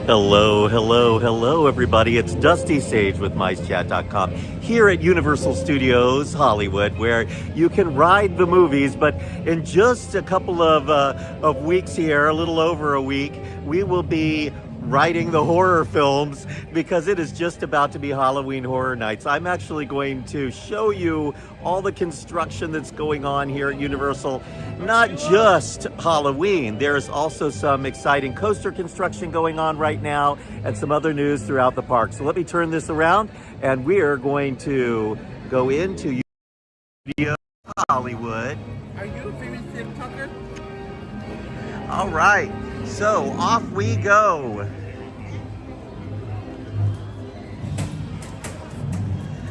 Hello, hello, hello, everybody. It's Dusty Sage with MiceChat.com here at Universal Studios Hollywood, where you can ride the movies. But in just a couple of weeks here, a little over a week, we will be riding the horror films because it is just about to be Halloween Horror Nights. I'm actually going to show you all the construction that's going on here at Universal. Not just Halloween, there's also some exciting coaster construction going on right now and some other news throughout the park. So let me turn this around and we're going to go into Studio Hollywood. Are you a famous Tim Tucker? All right, so off we go.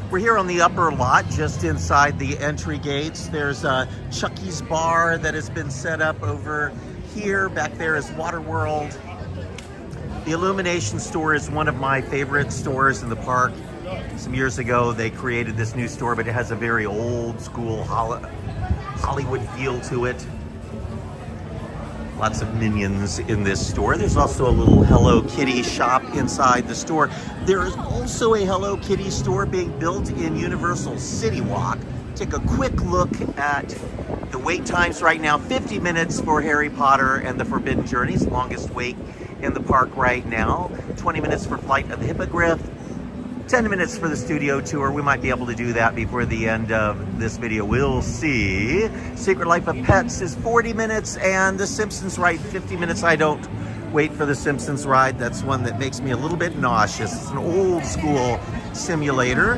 We're here on the upper lot, just inside the entry gates. There's a Chucky's bar that has been set up over here. Back there is Waterworld. The Illumination store is one of my favorite stores in the park. Some years ago, they created this new store, but it has a very old school Hollywood feel to it. Lots of minions in this store. There's also a little Hello Kitty shop inside the store. There is also a Hello Kitty store being built in Universal City Walk. Take a quick look at the wait times right now. 50 minutes for Harry Potter and the Forbidden Journeys, longest wait in the park right now. 20 minutes for Flight of the Hippogriff. 10 minutes for the studio tour. We might be able to do that before the end of this video. We'll see. Secret Life of Pets is 40 minutes and the Simpsons ride 50 minutes. I don't wait for the Simpsons ride. That's one that makes me a little bit nauseous. It's an old school simulator.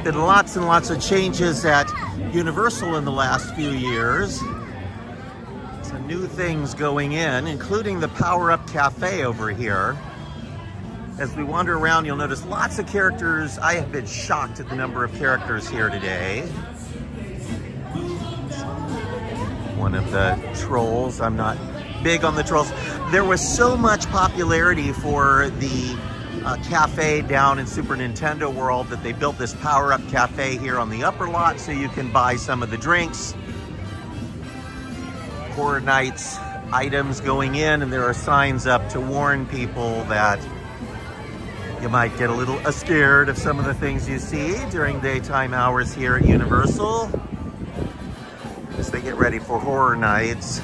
Been lots and lots of changes at Universal in the last few years. Some new things going in, including the Power Up Cafe over here. As we wander around, you'll notice lots of characters. I have been shocked at the number of characters here today. One of the trolls. I'm not big on the trolls. There was so much popularity for the cafe down in Super Nintendo World that they built this Power-Up Cafe here on the upper lot so you can buy some of the drinks. Horror Nights items going in, and there are signs up to warn people that you might get a little scared of some of the things you see during daytime hours here at Universal as they get ready for Horror Nights.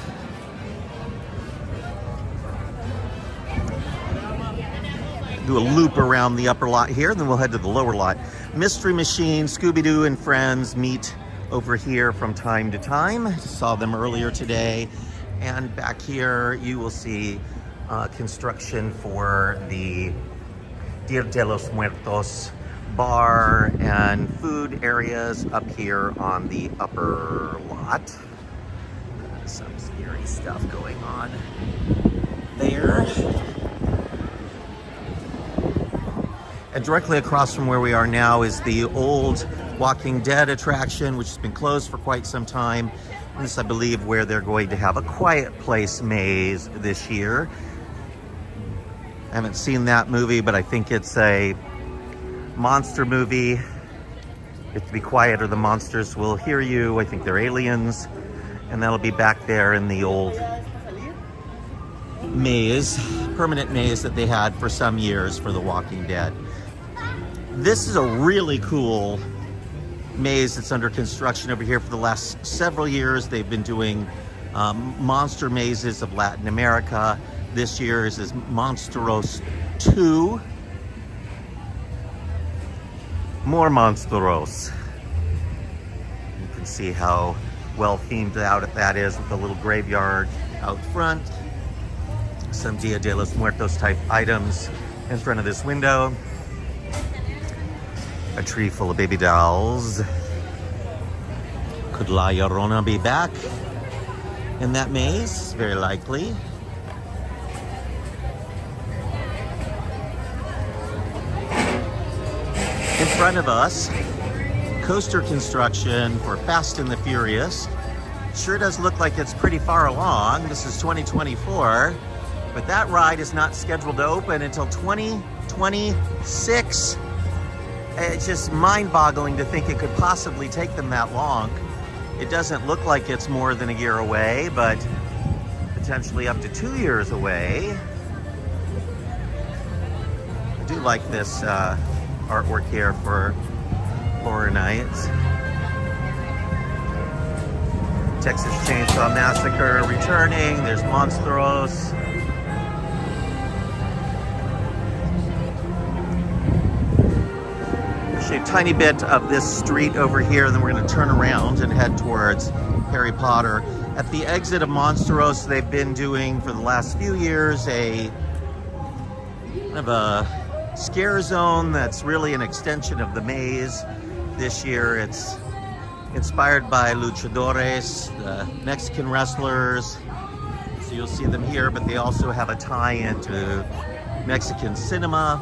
Do a loop around the upper lot here, and then we'll head to the lower lot. Mystery Machine, Scooby-Doo and friends meet over here from time to time. Saw them earlier today. And back here you will see construction for the Dia de los Muertos bar and food areas up here on the upper lot. Some scary stuff going on there. And directly across from where we are now is the old Walking Dead attraction, which has been closed for quite some time. And this, I believe, where they're going to have a Quiet Place maze this year. I haven't seen that movie, but I think it's a monster movie. You have to be quiet or the monsters will hear you. I think they're aliens. And that'll be back there in the old maze, permanent maze that they had for some years for The Walking Dead. This is a really cool maze that's under construction over here for the last several years. They've been doing monster mazes of Latin America. This year's is Monsteros 2. More Monsteros. You can see how well themed out that is with the little graveyard out front. Some Dia de los Muertos type items in front of this window. A tree full of baby dolls. Could La Llorona be back in that maze? Very likely. In front of us, coaster construction for Fast and the Furious. Sure does look like it's pretty far along. This is 2024, but that ride is not scheduled to open until 2026. It's just mind-boggling to think it could possibly take them that long. It doesn't look like it's more than a year away, but potentially up to 2 years away. I do like this artwork here for Horror Nights. Texas Chainsaw Massacre returning. There's Monstros. I'll show you a tiny bit of this street over here, and then we're going to turn around and head towards Harry Potter. At the exit of Monstros, they've been doing for the last few years a kind of a scare zone that's really an extension of the maze. This year it's inspired by luchadores, the Mexican wrestlers. So you'll see them here, but they also have a tie-in to Mexican cinema.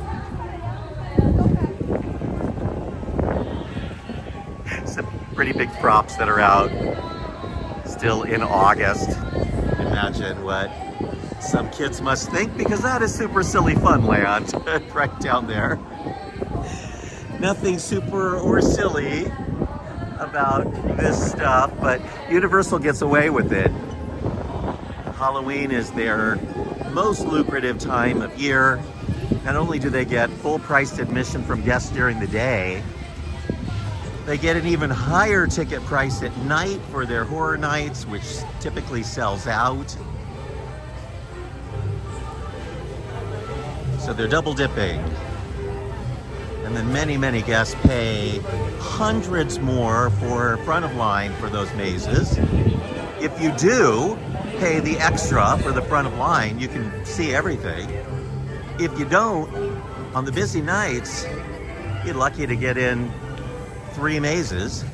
Some pretty big props that are out still in August. Imagine what some kids must think, because that is super silly fun land right down there. Nothing super or silly about this stuff, but Universal gets away with it. Halloween is their most lucrative time of year. Not only do they get full-priced admission from guests during the day, they get an even higher ticket price at night for their Horror Nights, which typically sells out. So they're double dipping. And then many guests pay hundreds more for front of line for those mazes. If you do pay the extra for the front of line, you can see everything. If you don't, on the busy nights, you're lucky to get in 3 mazes.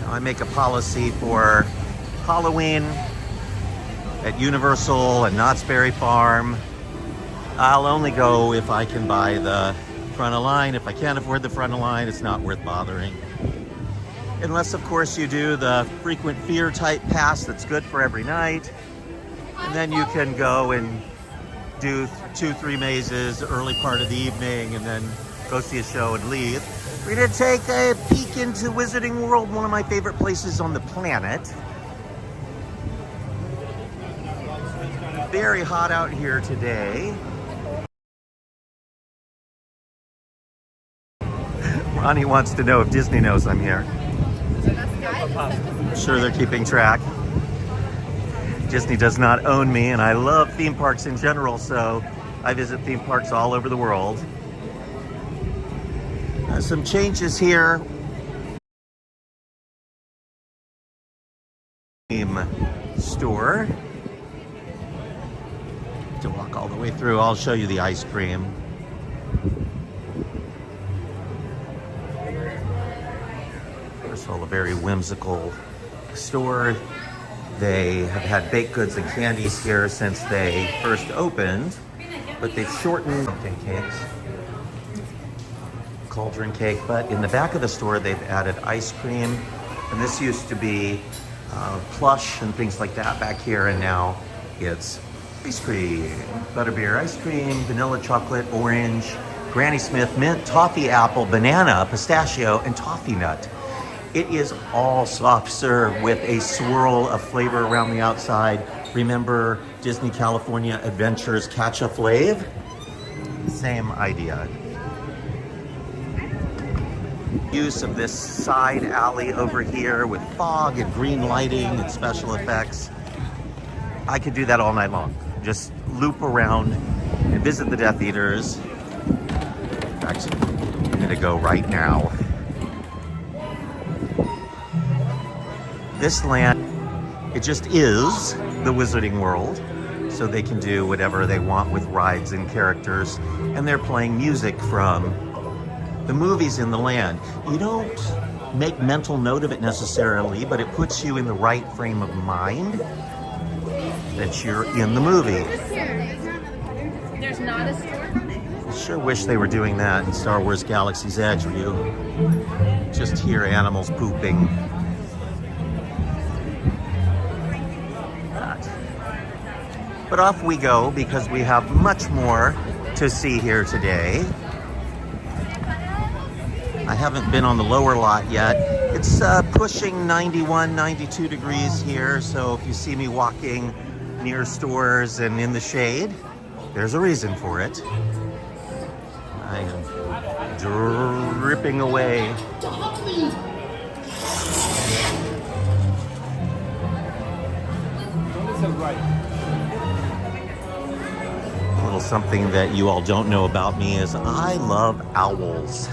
Now, I make a policy for Halloween at Universal and Knott's Berry Farm. I'll only go if I can buy the front of line. If I can't afford the front of line, it's not worth bothering. Unless, of course, you do the frequent fear type pass that's good for every night. And then you can go and do 2-3 mazes early part of the evening and then go see a show and leave. We're gonna take a peek into Wizarding World, one of my favorite places on the planet. Very hot out here today. Ronnie wants to know if Disney knows I'm here. I'm sure they're keeping track. Disney does not own me, and I love theme parks in general, so I visit theme parks all over the world. Some changes here. Store. To walk all the way through, I'll show you the ice cream. First of all, a very whimsical store. They have had baked goods and candies here since they first opened, but they've shortened pumpkin cakes, cauldron cake, but in the back of the store they've added ice cream, and this used to be plush and things like that back here, and now it's ice cream, butterbeer ice cream, vanilla chocolate, orange, Granny Smith, mint, toffee apple, banana, pistachio, and toffee nut. It is all soft serve with a swirl of flavor around the outside. Remember Disney California Adventures Catch a Flave? Same idea. Use of this side alley over here with fog and green lighting and special effects. I could do that all night long. Just loop around and visit the Death Eaters. In fact, I'm gonna go right now. This land, it just is the Wizarding World, so they can do whatever they want with rides and characters, and they're playing music from the movies in the land. You don't make mental note of it necessarily, but it puts you in the right frame of mind that you're in the movie. There's not a store. I sure wish they were doing that in Star Wars Galaxy's Edge, where you just hear animals pooping. But off we go, because we have much more to see here today. I haven't been on the lower lot yet. It's pushing 91, 92 degrees here, so if you see me walking near stores and in the shade, there's a reason for it. I am dripping away. A little something that you all don't know about me is I love owls.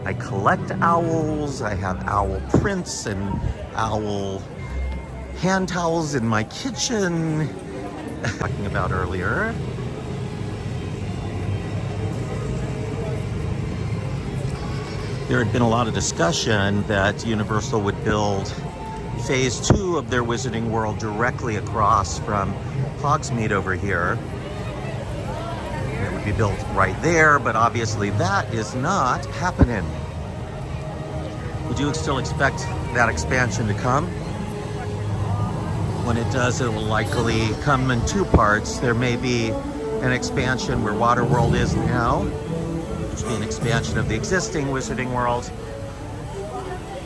I collect owls. I have owl prints and owl hand towels in my kitchen. Talking about earlier. There had been a lot of discussion that Universal would build phase 2 of their Wizarding World directly across from Hogsmeade over here. It would be built right there, but obviously that is not happening. We do still expect that expansion to come. When it does, it will likely come in 2 parts. There may be an expansion where Waterworld is now, which will be an expansion of the existing Wizarding World.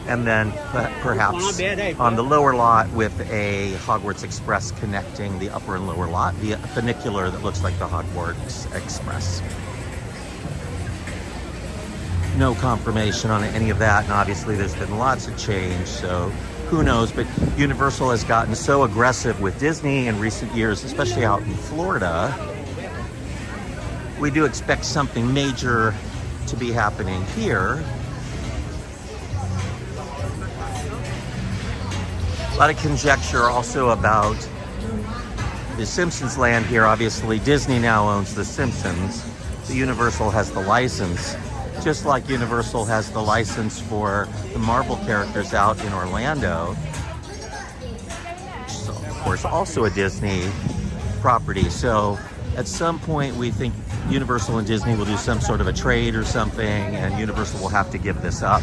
And then perhaps on the lower lot with a Hogwarts Express connecting the upper and lower lot via a funicular that looks like the Hogwarts Express. No confirmation on any of that, and obviously there's been lots of change, so who knows, but Universal has gotten so aggressive with Disney in recent years, especially out in Florida. We do expect something major to be happening here. A lot of conjecture also about the Simpsons land here. Obviously, Disney now owns the Simpsons. So Universal has the license, just like Universal has the license for the Marvel characters out in Orlando, which is, of course, also a Disney property. So at some point, we think Universal and Disney will do some sort of a trade or something, and Universal will have to give this up.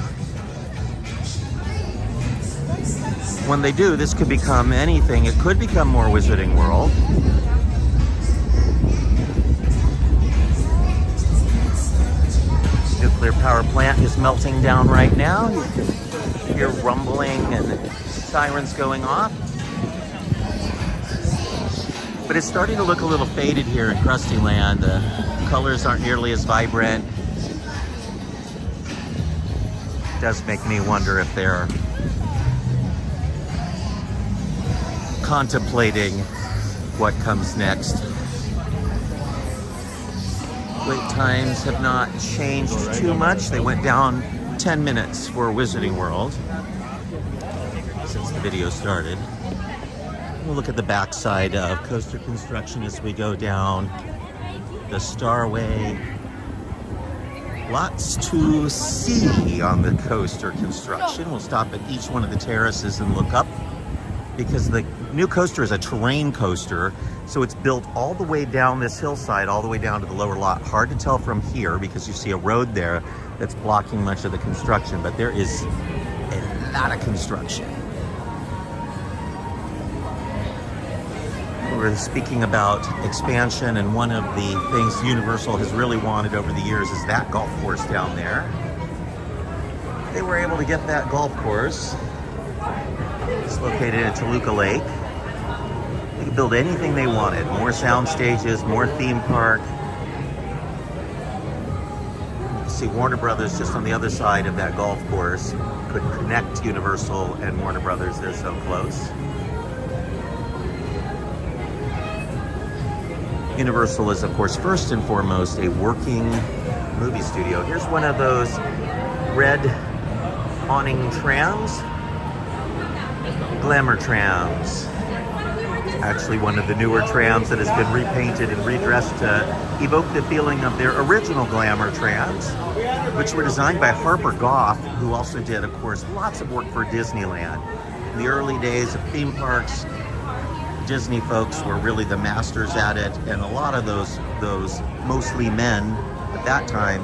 When they do, this could become anything. It could become more Wizarding World. Nuclear power plant is melting down right now. You can hear rumbling and sirens going off. But it's starting to look a little faded here in Krusty Land. The colors aren't nearly as vibrant. It does make me wonder if they're contemplating what comes next. Wait times have not changed too much. They went down 10 minutes for Wizarding World since the video started. We'll look at the backside of coaster construction as we go down the Starway. Lots to see on the coaster construction. We'll stop at each one of the terraces and look up, because the new coaster is a terrain coaster, so it's built all the way down this hillside, all the way down to the lower lot. Hard to tell from here because you see a road there that's blocking much of the construction, but there is a lot of construction. We're speaking about expansion, and one of the things Universal has really wanted over the years is that golf course down there. They were able to get that golf course. It's located at Toluca Lake. They could build anything they wanted. More sound stages, more theme park. You can see Warner Brothers just on the other side of that golf course. Could connect Universal and Warner Brothers. They're so close. Universal is, of course, first and foremost a working movie studio. Here's one of those red awning trams. Glamour trams. Actually one of the newer trams that has been repainted and redressed to evoke the feeling of their original glamour trams, which were designed by Harper Goff, who also did, of course, lots of work for Disneyland. In the early days of theme parks, Disney folks were really the masters at it, and a lot of those mostly men at that time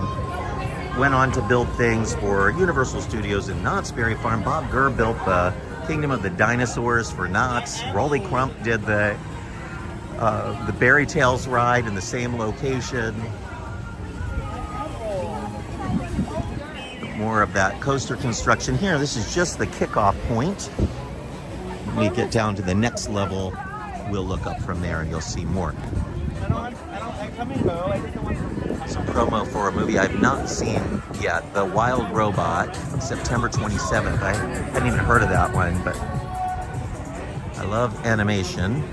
went on to build things for Universal Studios in Knott's Berry Farm. Bob Gurr built the Kingdom of the Dinosaurs for Knott's. Rolly Crump did the Berry Tales ride in the same location. more of that coaster construction here. This is just the kickoff point. When we get down to the next level, we'll look up from there and you'll see more. Some promo for a movie I've not seen yet, The Wild Robot, September 27th. I hadn't even heard of that one, but I love animation.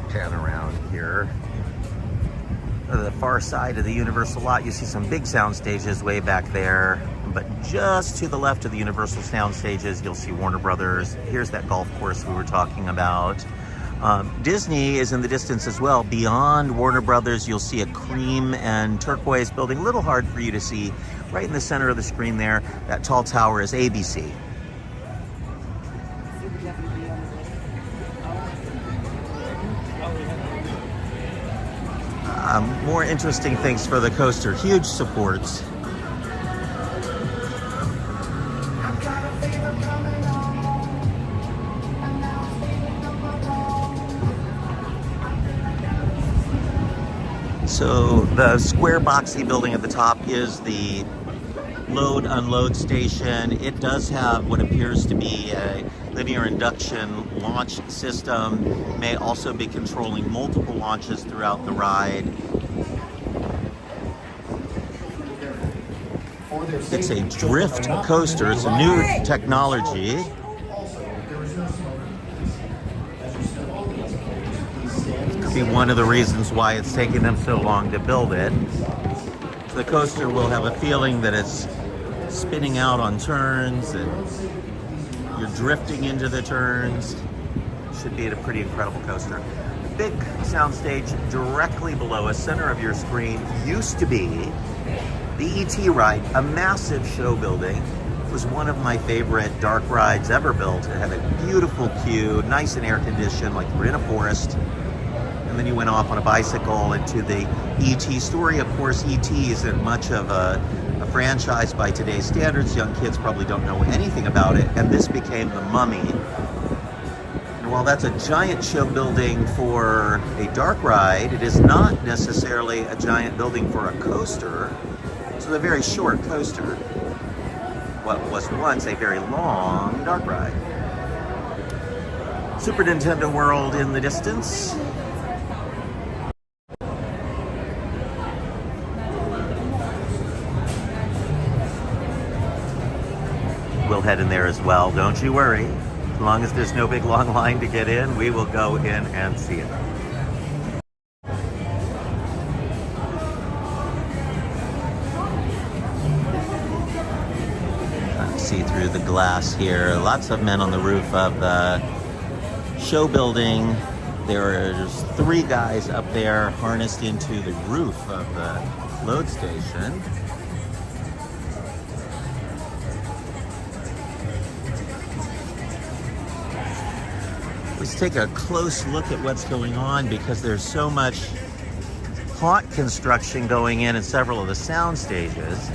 Pan around here. The far side of the Universal lot, you see some big sound stages way back there, but just to the left of the Universal sound stages, you'll see Warner Brothers. Here's that golf course we were talking about. Disney is in the distance as well. Beyond Warner Brothers, you'll see a cream and turquoise building, a little hard for you to see. Right in the center of the screen there, that tall tower is ABC. More interesting things for the coaster. Huge supports. So the square boxy building at the top is the load unload station. It does have what appears to be a linear induction launch system. May also be controlling multiple launches throughout the ride. It's a drift coaster. It's a new technology. Could be one of the reasons why it's taking them so long to build it. The coaster will have a feeling that it's spinning out on turns and you're drifting into the turns. Should be a pretty incredible coaster. Big soundstage directly below us, center of your screen, used to be the E.T. ride, a massive show building. It was one of my favorite dark rides ever built. It had a beautiful queue, nice and air conditioned, like we're in a forest. And then you went off on a bicycle into the E.T. story. Of course, E.T. isn't much of a franchise by today's standards. Young kids probably don't know anything about it. And this became the Mummy. And while that's a giant show building for a dark ride, it is not necessarily a giant building for a coaster. It's a very short coaster. What was once a very long dark ride. Super Nintendo World in the distance. We'll head in there as well, don't you worry. As long as there's no big long line to get in, we will go in and see it. See through the glass here. Lots of men on the roof of the show building. There's 3 guys up there harnessed into the roof of the load station. Let's take a close look at what's going on because there's so much haunt construction going in several of the sound stages.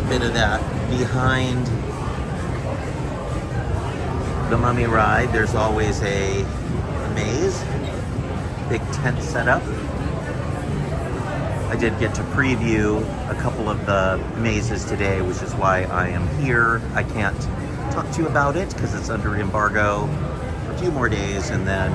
Bit of that behind the Mummy ride. There's always a maze, big tent setup. I did get to preview a couple of the mazes today, which is why I am here. I can't talk to you about it because it's under embargo for a few more days, and then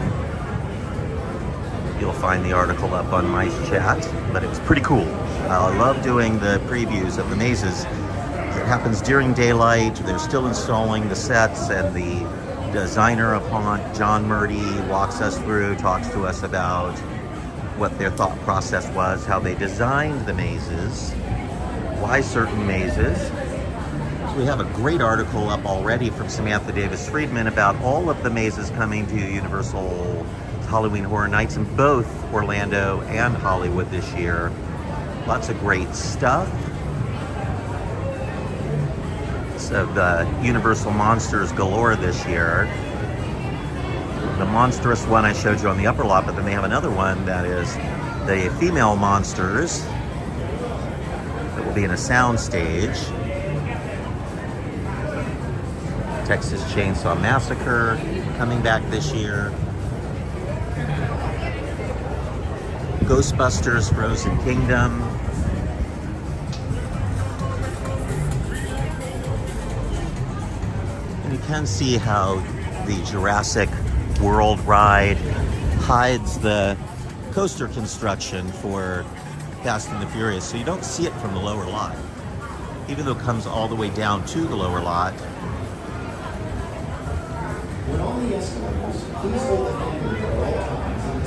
you'll find the article up on Mice Chat. But it was pretty cool. I love doing the previews of the mazes. It happens during daylight. They're still installing the sets, and the designer of Haunt, John Murdy, walks us through, talks to us about what their thought process was, how they designed the mazes, why certain mazes. So we have a great article up already from Samantha Davis Friedman about all of the mazes coming to Universal Halloween Horror Nights in both Orlando and Hollywood this year. Lots of great stuff. So the Universal Monsters galore this year. the monstrous one I showed you on the upper lot, but then they have another one that is the female monsters that will be in a sound stage. Texas Chainsaw Massacre coming back this year. Ghostbusters Frozen Kingdom. And you can see how the Jurassic World ride hides the coaster construction for Fast and the Furious, so you don't see it from the lower lot, even though it comes all the way down to the lower lot.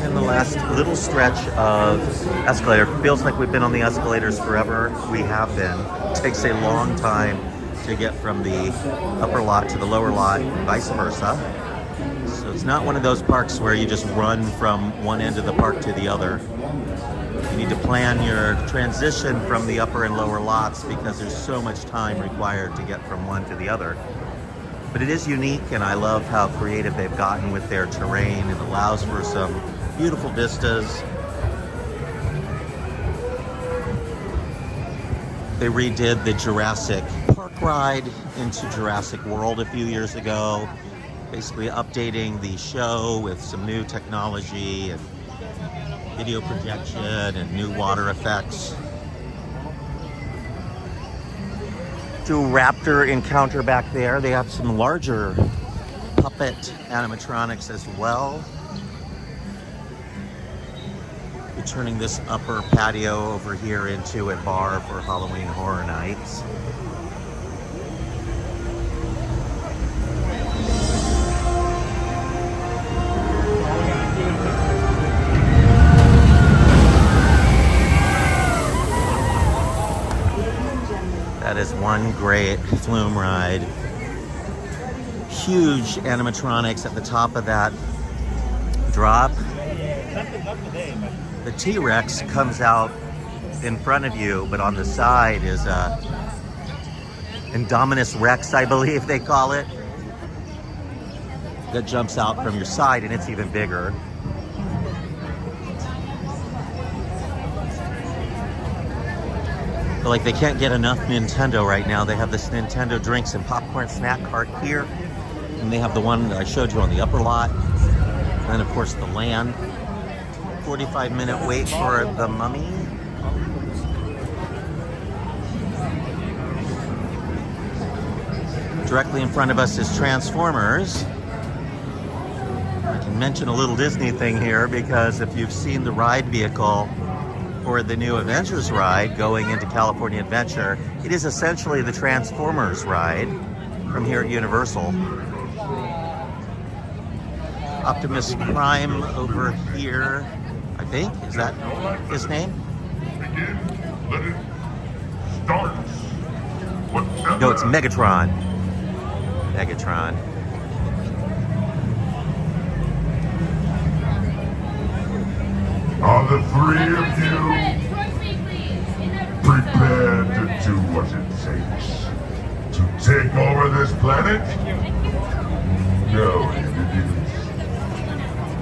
And the last little stretch of escalator. Feels like we've been on the escalators forever. We have been. It takes a long time to get from the upper lot to the lower lot, and vice versa. So it's not one of those parks where you just run from one end of the park to the other. You need to plan your transition from the upper and lower lots because there's so much time required to get from one to the other. But it is unique, and I love how creative they've gotten with their terrain. It allows for some beautiful vistas. They redid the Jurassic Park ride into Jurassic World a few years ago, basically updating the show with some new technology and video projection and new water effects. Do raptor encounter back there. They have some larger puppet animatronics as well. We're turning this upper patio over here into a bar for Halloween Horror Nights. That is one great flume ride. Huge animatronics at the top of that drop. The T-Rex comes out in front of you, but on the side is a Indominus Rex, I believe they call it, that jumps out from your side, and it's even bigger. But like, they can't get enough Nintendo right now. They have this Nintendo drinks and popcorn snack cart here, and they have the one that I showed you on the upper lot, and of course the land. 45-minute wait for the Mummy. Directly in front of us is Transformers. I can mention a little Disney thing here because if you've seen the ride vehicle for the new Avengers ride going into California Adventure, it is essentially the Transformers ride from here at Universal. Optimus Prime over here, I think. Is that his name? Begin. Let it start. Whatever. No, it's Megatron. Megatron. Are the three of you prepared to do what it takes to take over this planet? No, you didn't.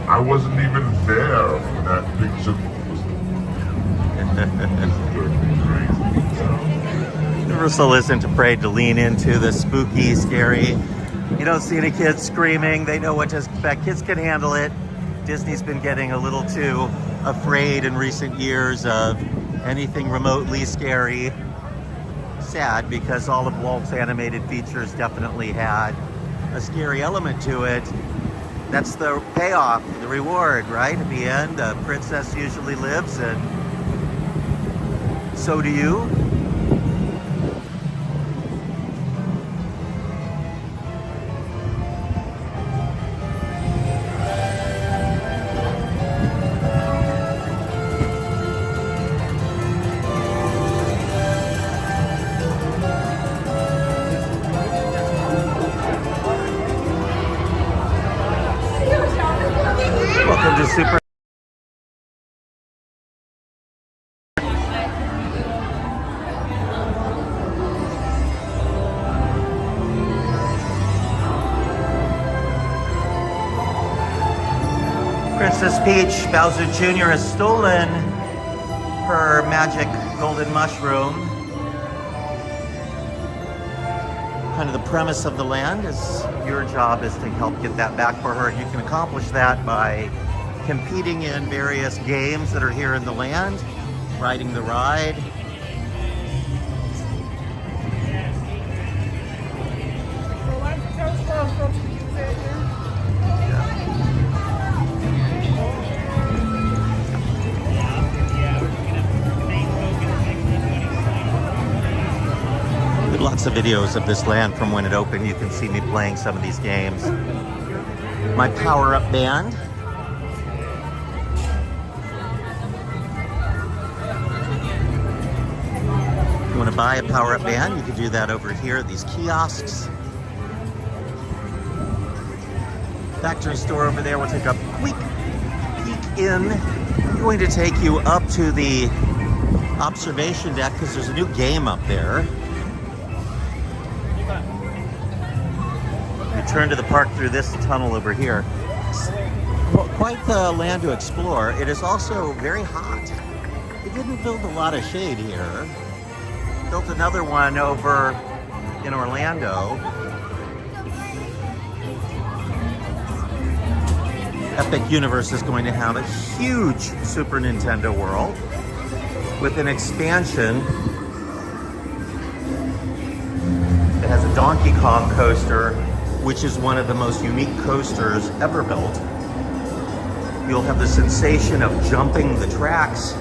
I wasn't even there when that picture was Universal isn't afraid to lean into the spooky, scary. You don't see any kids screaming. They know what to expect. Kids can handle it. Disney's been getting a little too afraid in recent years of anything remotely scary. Sad, because all of Walt's animated features definitely had a scary element to it. That's the payoff, the reward, right? At the end, a princess usually lives, and so do you. Welcome to Super. Princess Peach, Bowser Jr. has stolen her magic golden mushroom. Kind of the premise of the land is your job is to help get that back for her. And you can accomplish that by competing in various games that are here in the land, riding the ride. Lots of videos of this land from when it opened. You can see me playing some of these games. My power-up band. If you want to buy a power-up band, you can do that over here at these kiosks. Factory store over there. We'll take a quick peek in. I'm going to take you up to the observation deck because there's a new game up there. Return to the park through this tunnel over here. It's quite the land to explore. It is also very hot. It didn't build a lot of shade here. Built another one over in Orlando. Epic Universe is going to have a huge Super Nintendo world with an expansion that has a Donkey Kong coaster, which is one of the most unique coasters ever built. You'll have the sensation of jumping the tracks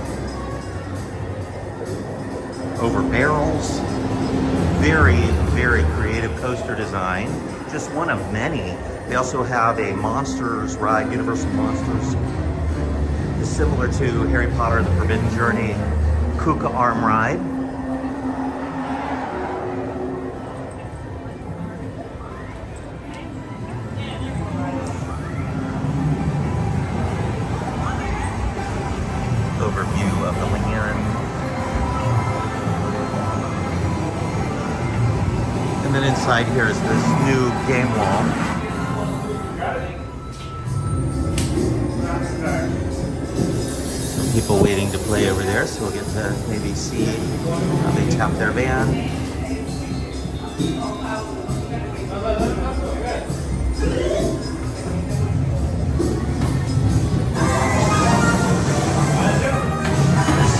over barrels. Very, very creative coaster design. Just one of many. They also have a Monsters ride, Universal Monsters. It's similar to Harry Potter and the Forbidden Journey Kuka Arm ride. Overview of the land. And then inside here is this new game wall. Some people waiting to play over there, so we'll get to maybe see how they tap their band.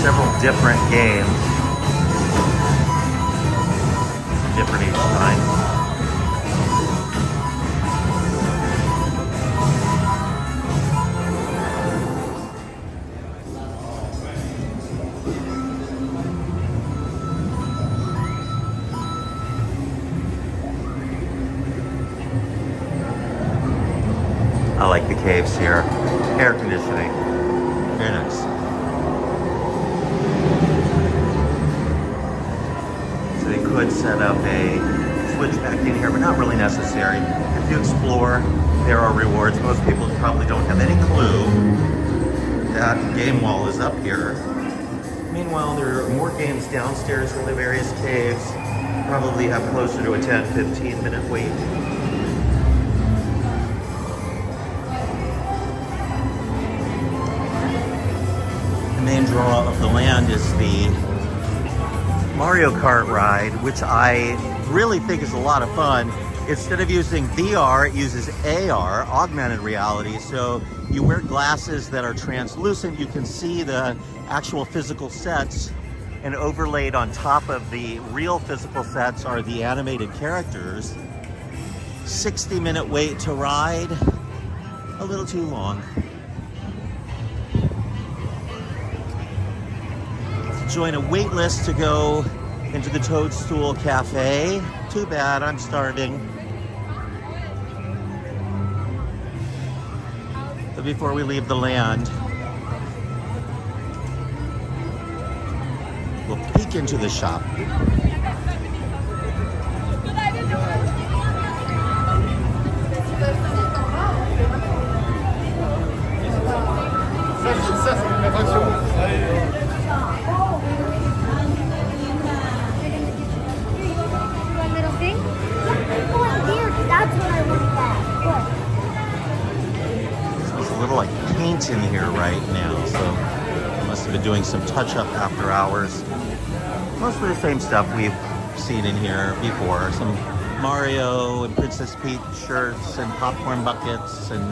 Several different games. Different each time. I like the caves here. Air conditioning. Very nice. Could set up a switch back in here, but not really necessary. If you explore, there are rewards. Most people probably don't have any clue that game wall is up here. Meanwhile, there are more games downstairs in the various caves. Probably have closer to a 10-15 minute wait. The main draw of the land is the Mario Kart ride, which I really think is a lot of fun. Instead of using VR, it uses AR, augmented reality. So you wear glasses that are translucent. You can see the actual physical sets, and overlaid on top of the real physical sets are the animated characters. 60-minute wait to ride. A little too long. Join a wait list to go into the Toadstool Cafe. Too bad, I'm starving. But before we leave the land, we'll peek into the shop. in here right now, so they must have been doing some touch-up after hours. Mostly the same stuff we've seen in here before. Some Mario and Princess Peach shirts and popcorn buckets and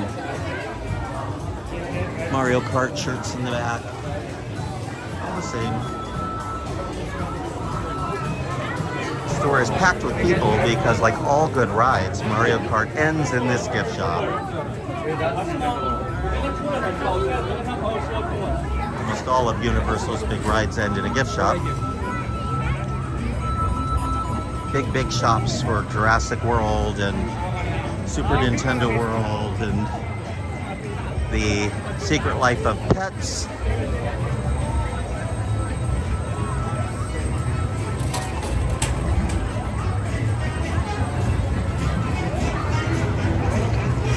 Mario Kart shirts in the back. All the same. The store is packed with people because, like all good rides, Mario Kart ends in this gift shop. Almost all of Universal's big rides end in a gift shop. Big shops for Jurassic World and Super Nintendo World and The Secret Life of Pets.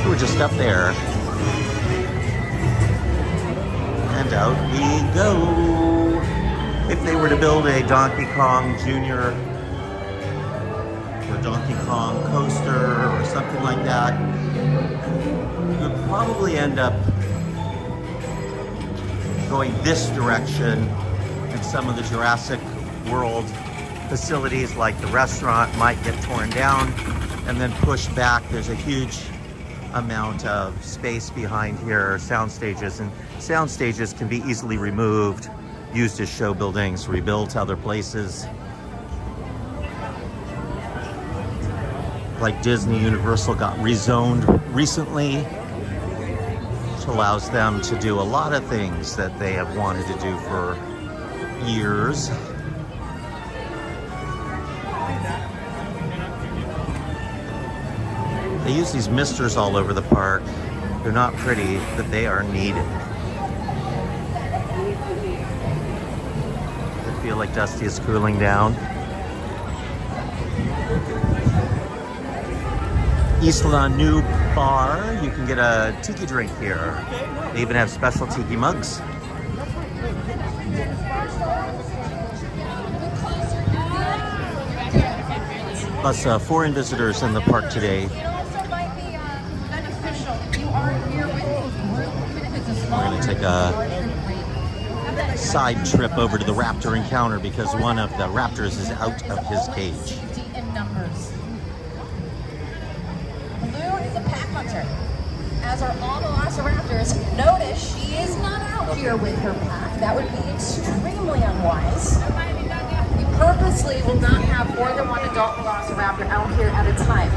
We're just up there. And out we go. If they were to build a Donkey Kong Jr. or Donkey Kong coaster or something like that, you would probably end up going this direction, and some of the Jurassic World facilities like the restaurant might get torn down and then pushed back. There's a huge amount of space behind here, sound stages, and sound stages can be easily removed, used as show buildings, rebuilt other places. Like Disney, Universal got rezoned recently, which allows them to do a lot of things that they have wanted to do for years. They use these misters all over the park. They're not pretty, but they are needed. I feel like Dusty is cooling down. Isla New Bar, you can get a tiki drink here. They even have special tiki mugs. Plus foreign visitors in the park today. We're going to take a side trip over to the raptor encounter because one of the raptors is out of his cage. Blue is a pack hunter. As are all the velociraptors. Notice she is not out here with her pack. That would be extremely unwise. We purposely will not have more than one adult velociraptor out here at a time.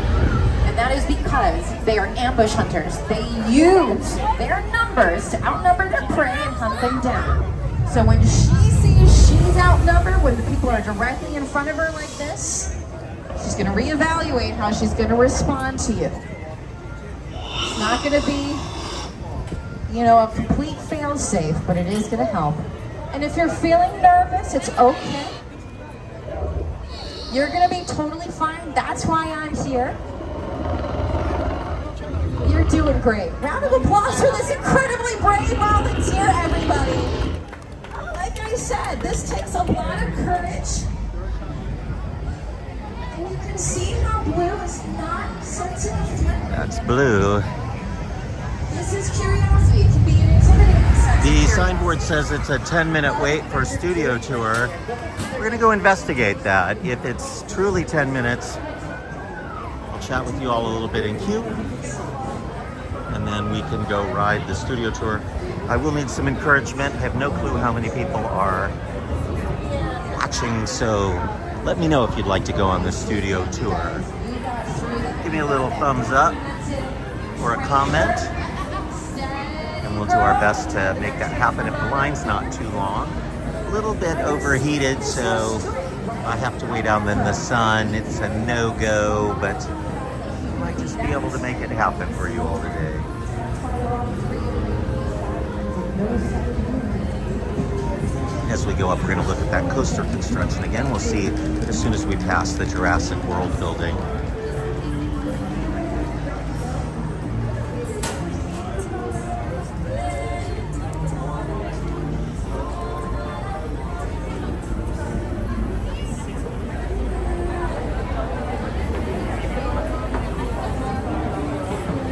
And that is because they are ambush hunters. They use their numbers to outnumber their prey and hunt them down. So when she sees she's outnumbered, when the people are directly in front of her like this, she's going to reevaluate how she's going to respond to you. It's not going to be, you know, a complete fail-safe, but it is going to help. And if you're feeling nervous, it's okay. You're going to be totally fine. That's why I'm here. You're doing great. Round of applause for this incredibly brave volunteer, everybody. Like I said, this takes a lot of courage. And you can see how Blue is not sensitive. That's Blue. This is curiosity. It can be an intimidating sense. The signboard says it's a 10-minute wait for a studio tour. We're going to go investigate that. If it's truly 10 minutes, I'll chat with you all a little bit in queue, and then we can go ride the studio tour. I will need some encouragement. I have no clue how many people are watching, so let me know if you'd like to go on the studio tour. Give me a little thumbs up or a comment, and we'll do our best to make that happen if the line's not too long. A little bit overheated, so I have to wait out in the sun. It's a no-go, but I might just be able to make it happen for you all today. As we go up, we're going to look at that coaster construction again. We'll see as soon as we pass the Jurassic World building.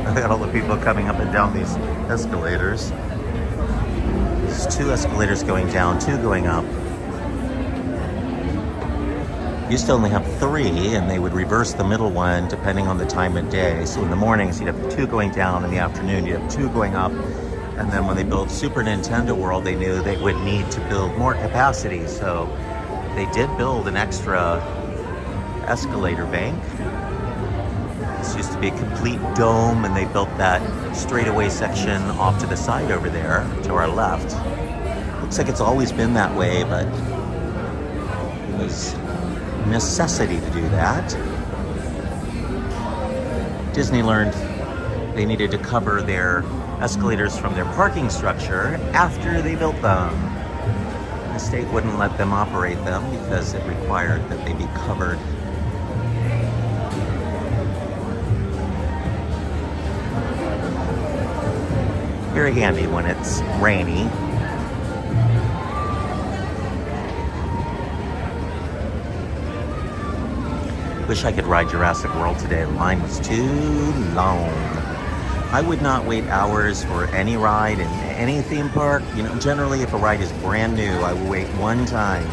I got all the people coming up and down these escalators. There's 2 escalators going down, 2 going up. Used to only have 3, and they would reverse the middle one depending on the time of day. So in the mornings, you'd have 2 going down. In the afternoon, you'd have 2 going up. And then when they built Super Nintendo World, they knew they would need to build more capacity. So they did build an extra escalator bank. This used to be a complete dome, and they built that straightaway section off to the side over there to our left. Looks like it's always been that way, but it was necessity to do that. Disney learned they needed to cover their escalators from their parking structure after they built them. The state wouldn't let them operate them because it required that they be covered. Very handy when it's rainy. Wish I could ride Jurassic World today. The line was too long. I would not wait hours for any ride in any theme park. You know, generally if a ride is brand new, I will wait one time.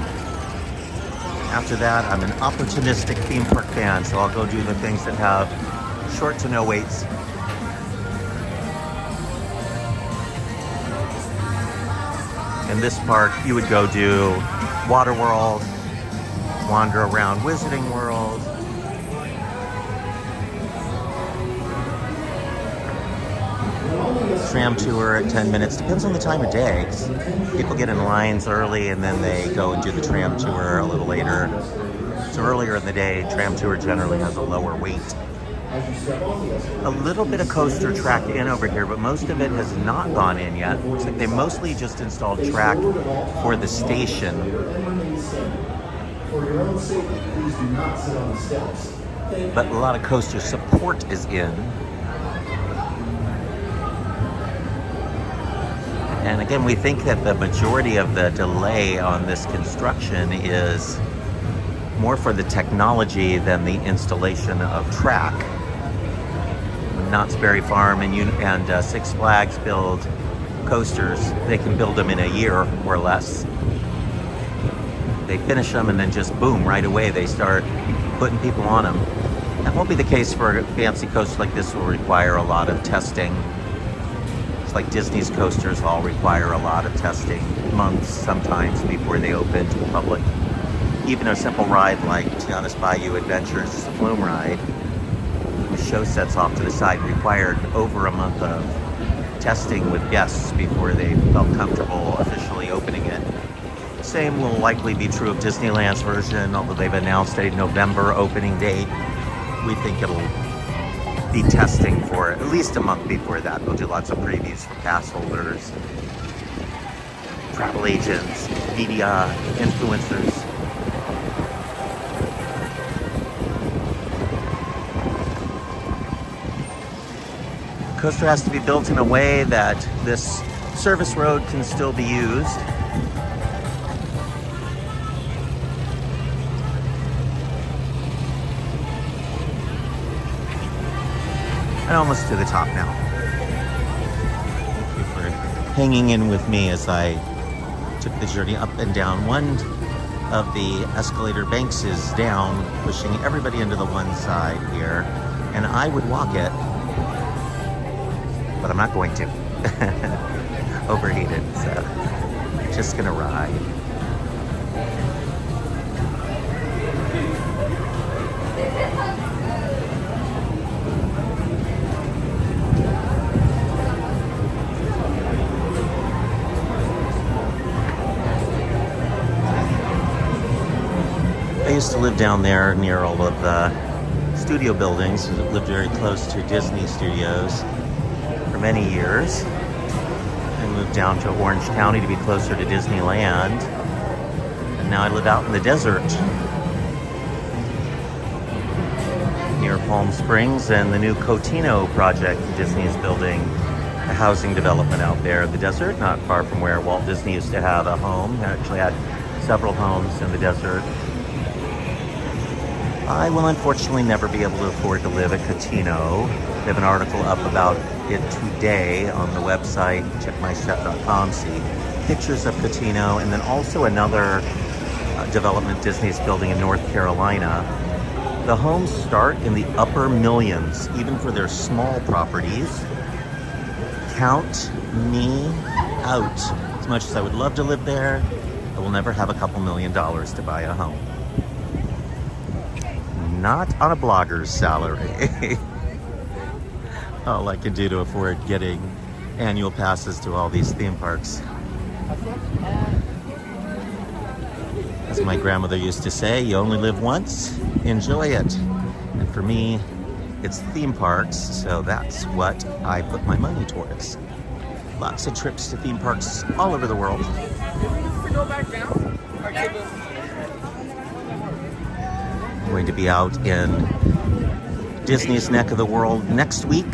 After that, I'm an opportunistic theme park fan, so I'll go do the things that have short to no waits. In this park, you would go do Water World, wander around Wizarding World, tram tour at 10 minutes. Depends on the time of day. People get in lines early and then they go and do the tram tour a little later. So earlier in the day, tram tour generally has a lower wait. A little bit of coaster track in over here, but most of it has not gone in yet. Looks like they mostly just installed track for the station. For your own safety, please do not sit on the steps. But a lot of coaster support is in. And again, we think that the majority of the delay on this construction is more for the technology than the installation of track. When Knott's Berry Farm and Six Flags build coasters, they can build them in a year or less. They finish them and then just boom, right away they start putting people on them. That won't be the case for a fancy coaster like this. Will require a lot of testing. It's like Disney's coasters all require a lot of testing, months sometimes before they open to the public. Even a simple ride like Tiana's Bayou Adventures, just a flume ride, with show sets off to the side, required over a month of testing with guests before they felt comfortable officially opening it. Same will likely be true of Disneyland's version, although they've announced a November opening date. We think it'll be testing for at least a month before that. They'll do lots of previews for pass holders, travel agents, media, influencers. The coaster has to be built in a way that this service road can still be used. And almost to the top now. Thank you for hanging in with me as I took the journey up and down. One of the escalator banks is down, pushing everybody into the one side here. And I would walk it, but I'm not going to. Overheated, so just gonna ride. I used to live down there near all of the studio buildings. I lived very close to Disney Studios for many years. I moved down to Orange County to be closer to Disneyland. And now I live out in the desert near Palm Springs and the new Cotino project Disney is building. A housing development out there in the desert, not far from where Walt Disney used to have a home. He actually had several homes in the desert. I will unfortunately never be able to afford to live at Cotino. They have an article up about it today on the website, checkmychef.com, see pictures of Catino, and then also another development Disney's building in North Carolina. The homes start in the upper millions, even for their small properties. Count me out. As much as I would love to live there, I will never have a couple $1 million to buy a home. Not on a blogger's salary. All I can do to afford getting annual passes to all these theme parks. As my grandmother used to say, you only live once, enjoy it. And for me, it's theme parks, so that's what I put my money towards. Lots of trips to theme parks all over the world. I'm going to be out in Disney's neck of the world next week.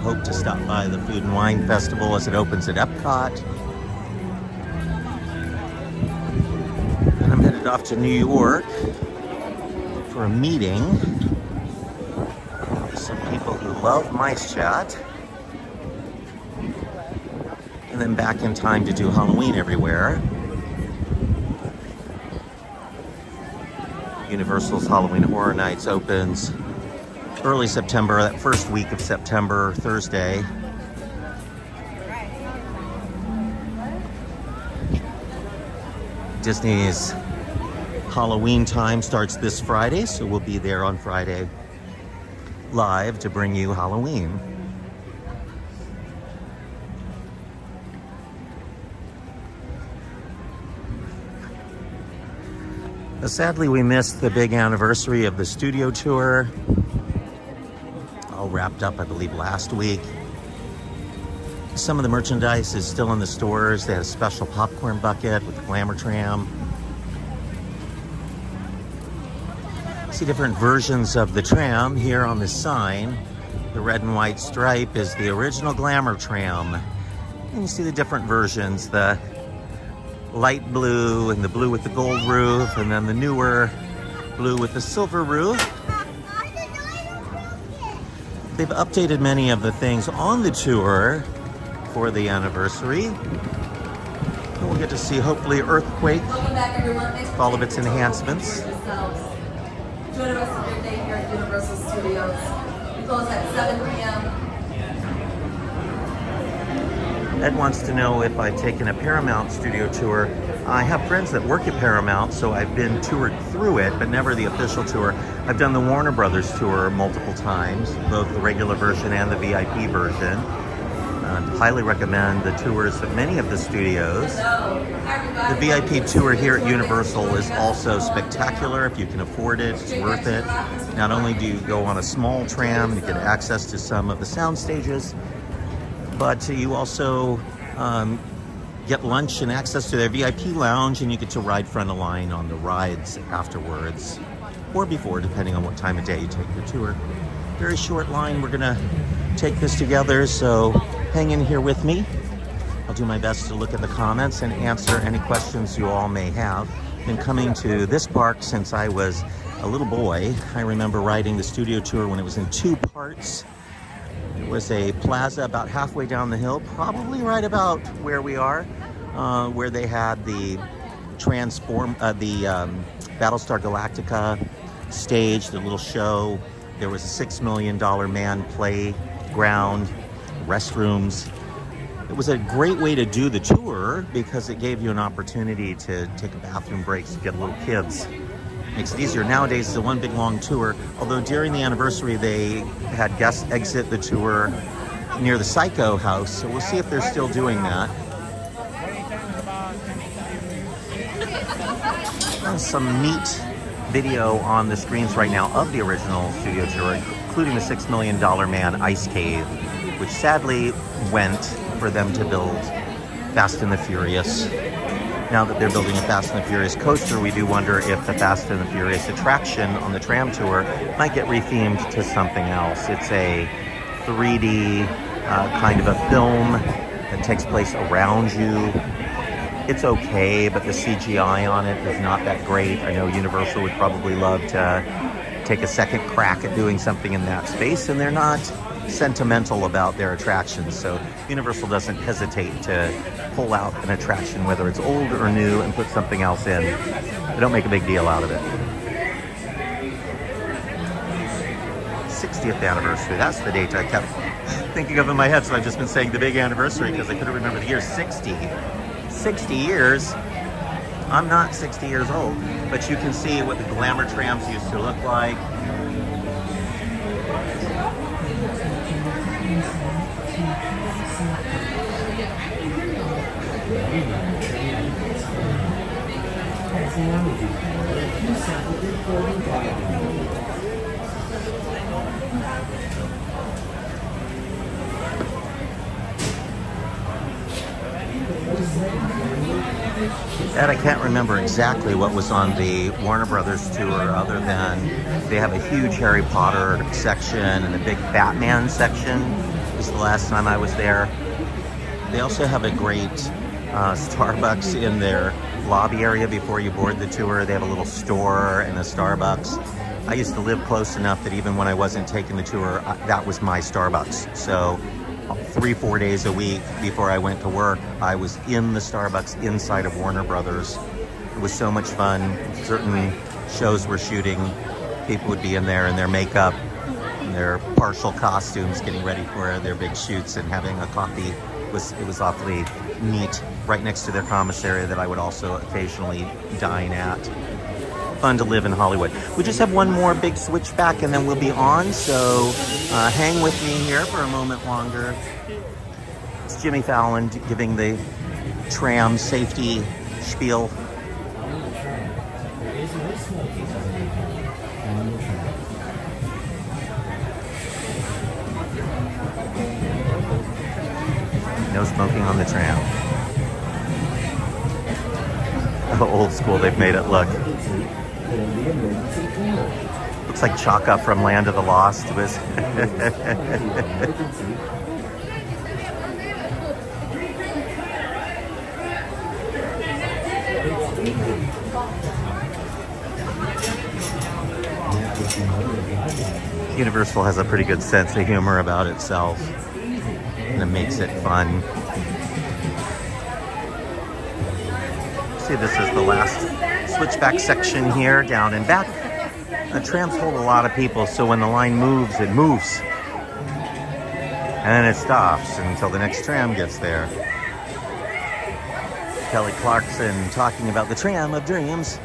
Hope to stop by the Food and Wine Festival as it opens at Epcot. And I'm headed off to New York for a meeting with some people who love Mice Chat. And then back in time to do Halloween everywhere. Universal's Halloween Horror Nights opens early September, that first week of September, Thursday. Disney's Halloween time starts this Friday, so we'll be there on Friday live to bring you Halloween. Sadly, we missed the big anniversary of the studio tour. All wrapped up, I believe, last week. Some of the merchandise is still in the stores. They had a special popcorn bucket with the Glamour Tram. See different versions of the tram here on the sign. The red and white stripe is the original Glamour Tram. And you see the different versions, the light blue and the blue with the gold roof, and then the newer blue with the silver roof. They've updated many of the things on the tour for the anniversary. And we'll get to see, hopefully, Earthquake, all of its enhancements. Enjoy the rest of your day here at Universal Studios. We close at 7 p.m. Ed wants to know if I've taken a Paramount studio tour. I have friends that work at Paramount, so I've been toured through it, but never the official tour. I've done the Warner Brothers tour multiple times, both the regular version and the VIP version. Highly recommend the tours of many of the studios. The VIP tour here at Universal is also spectacular. If you can afford it, it's worth it. Not only do you go on a small tram, you get access to some of the sound stages, but you also get lunch and access to their VIP lounge, and you get to ride front of line on the rides afterwards, or before, depending on what time of day you take the tour. Very short line. We're gonna take this together, so hang in here with me. I'll do my best to look at the comments and answer any questions you all may have. Been coming to this park since I was a little boy. I remember riding the studio tour when it was in 2 parts. It was a plaza about halfway down the hill, probably right about where we are, where they had the Battlestar Galactica stage, the little show. There was a $6 million man playground, restrooms. It was a great way to do the tour because it gave you an opportunity to take a bathroom break to get little kids. Makes it easier. Nowadays, it's a one big long tour, although during the anniversary, they had guests exit the tour near the Psycho house, so we'll see if they're still doing that. Some neat video on the screens right now of the original studio tour, including the $6 Million Man ice cave, which sadly went for them to build Fast and the Furious. Now that they're building a Fast and the Furious coaster, we do wonder if the Fast and the Furious attraction on the tram tour might get rethemed to something else. It's a 3D kind of a film that takes place around you. It's okay, but the CGI on it is not that great. I know Universal would probably love to take a second crack at doing something in that space, and they're not sentimental about their attractions. So Universal doesn't hesitate to pull out an attraction, whether it's old or new, and put something else in. They don't make a big deal out of it. 60th anniversary, that's the date I kept thinking of in my head, so I've just been saying the big anniversary because I couldn't remember the year. 60 years. I'm not 60 years old, but you can see what the glamour trams used to look like. That I can't remember exactly what was on the Warner Brothers tour, other than they have a huge Harry Potter section and a big Batman section. It was the last time I was there. They also have a great Starbucks in their lobby area before you board the tour. They have a little store and a Starbucks. I used to live close enough that even when I wasn't taking the tour, that was my Starbucks. So 3-4 days a week before I went to work, I was in the Starbucks inside of Warner Brothers. It was so much fun. Certain shows were shooting, people would be in there in their makeup, in their partial costumes, getting ready for their big shoots and having a coffee. It was awfully neat, right next to their commissary that I would also occasionally dine at. Fun to live in Hollywood. We just have one more big switchback and then we'll be on, so hang with me here for a moment longer. It's Jimmy Fallon giving the tram safety spiel. No smoking on the tram. Old school, they've made it look. Looks like Chaka from Land of the Lost was. Universal has a pretty good sense of humor about itself, and it makes it fun. See, this is the last switchback section here, down and back. The trams hold a lot of people, so when the line moves, it moves. And then it stops until the next tram gets there. Kelly Clarkson talking about the tram of dreams.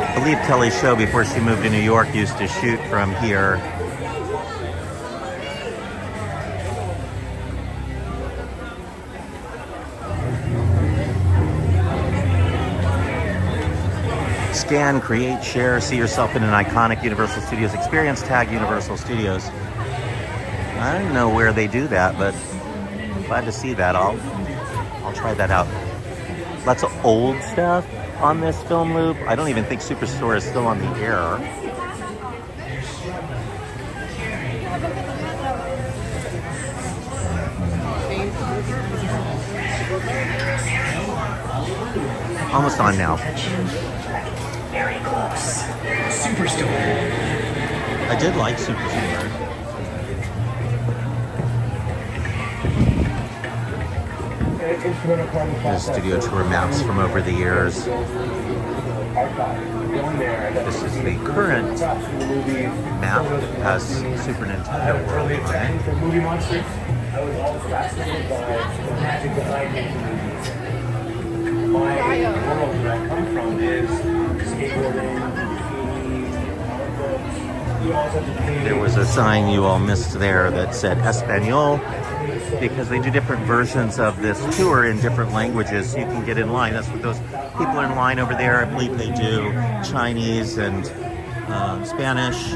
I believe Kelly's show before she moved to New York used to shoot from here. Scan, create, share, see yourself in an iconic Universal Studios experience, tag Universal Studios. I don't know where they do that, but glad to see that. I'll try that out. Lots of old stuff on this film loop. I don't even think Superstore is still on the air. Almost on now. Very close. Superstore. I did like Superstore. There's studio tour maps from over the years. This is the current map. It has Super Nintendo World on it. For movie monsters, I was always fascinated by the magic behind it. My world that I come from is skateboarding, bikini. There was a sign you all missed there that said Espanol, because they do different versions of this tour in different languages, so you can get in line. That's what those people are in line over there. I believe they do Chinese and Spanish.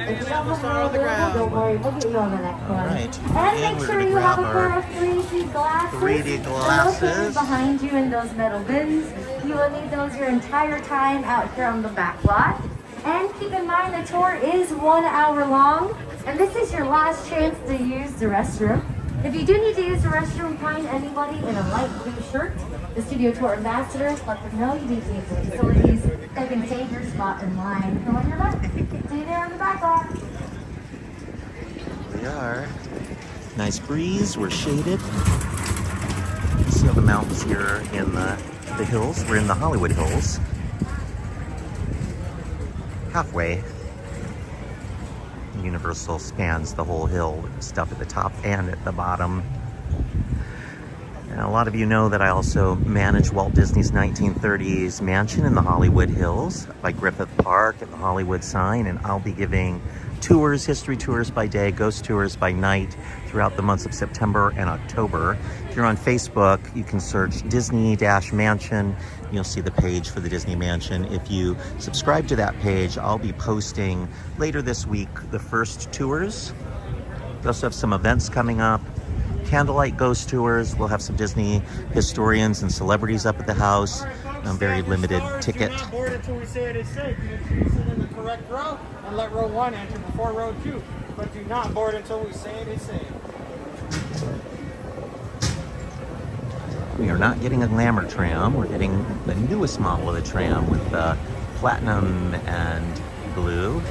Don't worry, we'll get you on the next one. Right. And make sure you have a pair of 3D glasses. 3D glasses. Located behind you in those metal bins. You will need those your entire time out here on the back lot. And keep in mind the tour is 1 hour long, and this is your last chance to use the restroom. If you do need to use the restroom, find anybody in a light blue shirt, the studio tour ambassador, let them know you need to use the facilities. They can save your spot in line for when you're back. See you there on the back lot. We are. Nice breeze, we're shaded. See all the mountains here in the hills. We're in the Hollywood Hills. Halfway. Universal spans the whole hill, stuff at the top and at the bottom. And a lot of you know that I also manage Walt Disney's 1930s mansion in the Hollywood Hills by Griffith Park and the Hollywood sign, and I'll be giving tours, history tours by day, ghost tours by night throughout the months of September and October. If you're on Facebook, you can search Disney-Mansion. You'll see the page for the Disney Mansion. If you subscribe to that page, I'll be posting later this week the first tours. We also have some events coming up. Candlelight ghost tours. We'll have some Disney historians and celebrities up at the house. Very limited ticket. Do not board until we say it is safe. Make sure you sit in the correct row and let row 1 enter before row 2. But do not board until we say it is safe. We are not getting a glamour tram. We're getting the newest model of the tram with platinum and blue.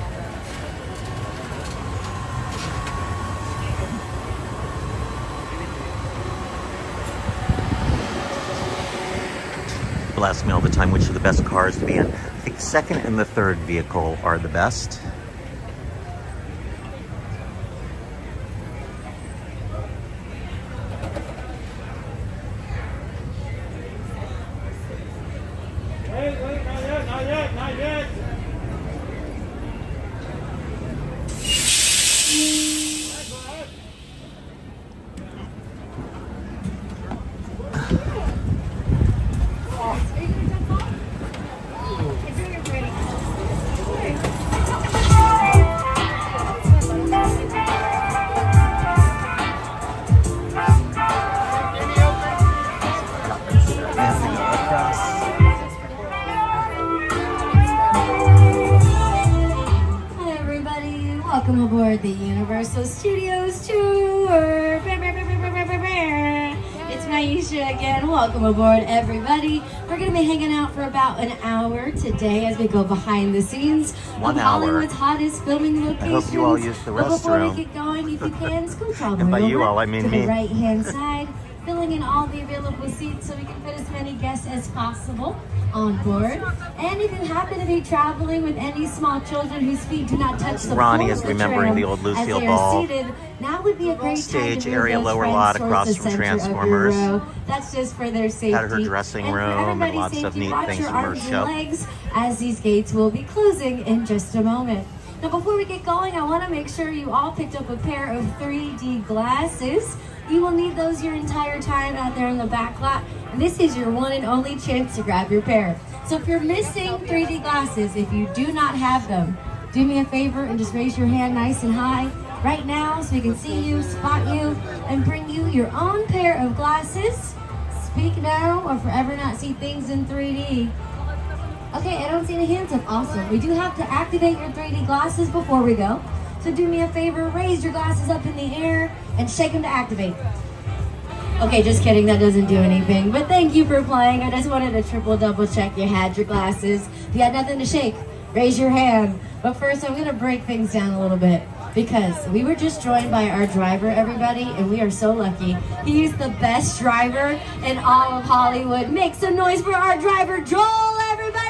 People ask me all the time which are the best cars to be in. I think second and the third vehicle are the best. Wait, not yet. Hi everybody, welcome aboard the Universal Studios tour. It's Maisha again. Welcome aboard everybody. We're going to be hanging out for about an hour today as we go behind the scenes of Hollywood's hottest filming locations. I hope you all use the But before restroom. we get going, if you can, scoot all the And by way you over all, I mean to me. the right hand side, filling in all the available seats so we can fit as many guests as possible on board. And if you happen to be traveling with any small children whose feet do not touch the Ronnie floor is of the remembering tram the old Lucille as they Ball. are seated, now would be a great Stage time to move area, those lower friends lot towards across the from center of your Transformers. row. That's just for their safety. Had her dressing And for room and everybody's lots of safety, neat watch things your from her arms and show. legs as these gates will be closing in just a moment. Now before we get going, I want to make sure you all picked up a pair of 3D glasses. You will need those your entire time out there in the back lot, and this is your one and only chance to grab your pair. So if you're missing 3D glasses, if you do not have them, do me a favor and just raise your hand nice and high right now so we can see you, spot you, and bring you your own pair of glasses. Speak now or forever not see things in 3D. Okay, I don't see any hands up. Awesome. We do have to activate your 3D glasses before we go. So do me a favor, raise your glasses up in the air and shake them to activate. Okay, just kidding, that doesn't do anything. But thank you for playing. I just wanted to triple double check you had your glasses. If you had nothing to shake, raise your hand. But first, I'm gonna break things down a little bit because we were just joined by our driver, everybody, and we are so lucky. He's the best driver in all of Hollywood. Make some noise for our driver, Joel, everybody!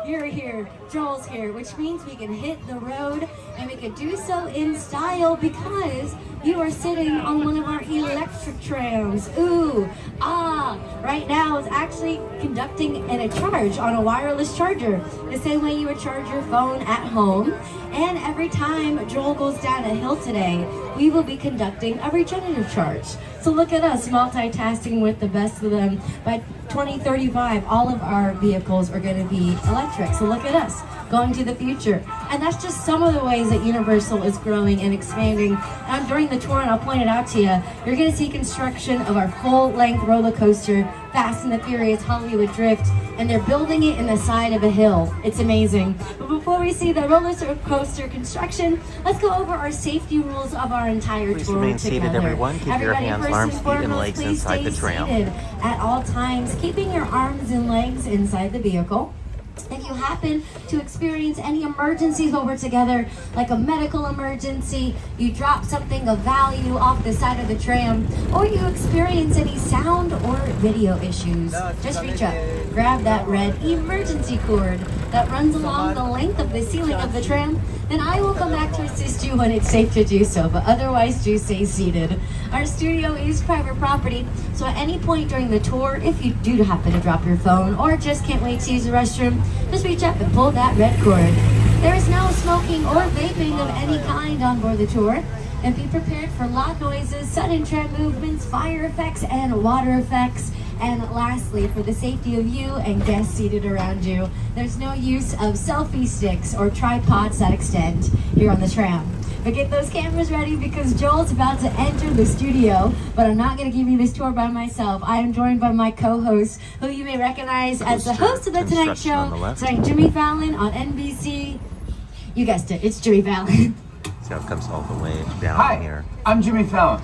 You're here, Joel's here, which means we can hit the road and we can do so in style because you are sitting on one of our electric trams. Ooh, ah, right now it's actually conducting a charge on a wireless charger, the same way you would charge your phone at home. And every time Joel goes down a hill today, we will be conducting a regenerative charge. So look at us multitasking with the best of them. By 2035, all of our vehicles are going to be electric. So look at us going to the future. And that's just some of the ways that Universal is growing and expanding. And during the tour, and I'll point it out to you, you're going to see construction of our full-length roller coaster, Fast and the Furious Hollywood Drift, and they're building it in the side of a hill. It's amazing. But before we see the roller coaster construction, let's go over our safety rules of our entire Please tour remain together. seated, everyone. Keep your Everybody, hands, first arms, and feet, and foremost, legs please inside stay the tram. seated at all times, keeping your arms and legs inside the vehicle. If you happen to experience any emergencies while we're together, like a medical emergency, you drop something of value off the side of the tram, or you experience any sound or video issues, just reach up, grab that red emergency cord that runs along the length of the ceiling of the tram, then I will come back to assist you when it's safe to do so, but otherwise do stay seated. Our studio is private property, so at any point during the tour, if you do happen to drop your phone or just can't wait to use the restroom, just reach up and pull that red cord. There is no smoking or vaping of any kind on board the tour, and be prepared for loud noises, sudden tram movements, fire effects, and water effects. And lastly, for the safety of you and guests seated around you, there's no use of selfie sticks or tripods that extend here on the tram. But get those cameras ready because Joel's about to enter the studio, but I'm not going to give you this tour by myself. I am joined by my co-host, who you may recognize as the host of The Tonight Show, starring Jimmy Fallon on NBC. You guessed it, it's Jimmy Fallon. So it comes all the way down here. I'm Jimmy Fallon.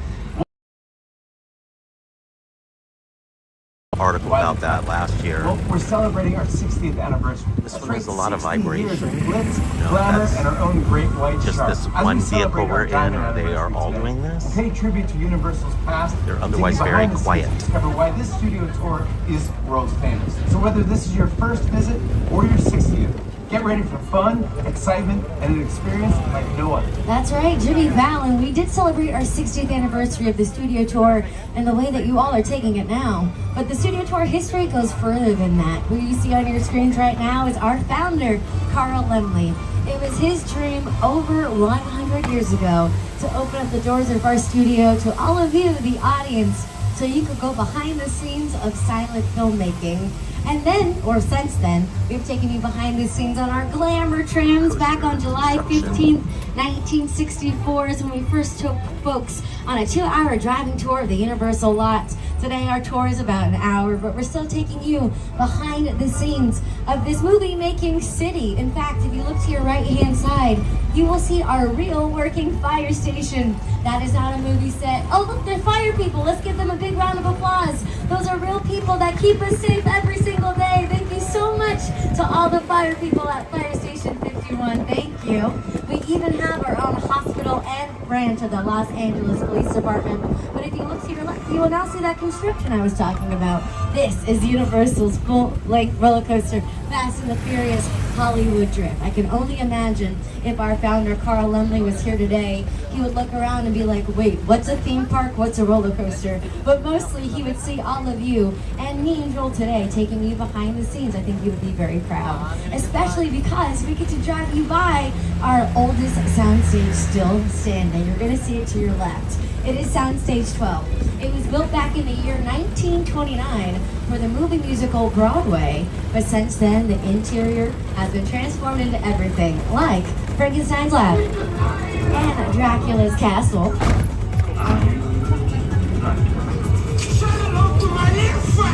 Article about that last year. Well, we're celebrating our 60th anniversary. This That's one has right, a lot of 60 years vibration. of glitz, No, glamour, that's and our own great white just shark. this As we one celebrate vehicle we're our in, diamond or they are anniversary all today, doing this? we'll pay tribute to Universal's past. They're and otherwise take you very behind the scenes quiet. to discover why this studio tour is world famous. So whether this is your first visit or your 60th, get ready for fun, excitement, and an experience like no other. That's right, Jimmy Fallon. We did celebrate our 60th anniversary of the studio tour in the way that you all are taking it now. But the studio tour history goes further than that. Who you see on your screens right now is our founder, Carl Laemmle. It was his dream over 100 years ago to open up the doors of our studio to all of you, the audience, so you could go behind the scenes of silent filmmaking. And then, or since then, we've taken you behind the scenes on our glamour trams. Back on July 15th, 1964 is when we first took folks on a 2-hour driving tour of the Universal lot. Today our tour is about an hour, but we're still taking you behind the scenes of this movie-making city. In fact, if you look to your right-hand side, you will see our real working fire station. That is not a movie set. Oh, look, they're fire people. Let's give them a big round of applause. Those are real people that keep us safe every single day. Thank you so much to all the fire people at Fire Station 51. Thank you. We even have our own hospital and branch of the Los Angeles Police Department. But if you look to your left, you will now see that construction I was talking about. This is Universal's full-length roller coaster, Fast and the Furious Hollywood Drift. I can only imagine if our founder, Carl Laemmle, was here today, he would look around and be like, wait, what's a theme park? What's a roller coaster? But mostly he would see all of you and me and Joel today taking you behind the scenes. I think you would be very proud, especially because we get to drive you by our oldest soundstage still standing. You're going to see it to your left. It is Soundstage 12. It was built back in the year 1929 for the movie musical Broadway, but since then the interior has been transformed into everything like Frankenstein's Lab and Dracula's Castle.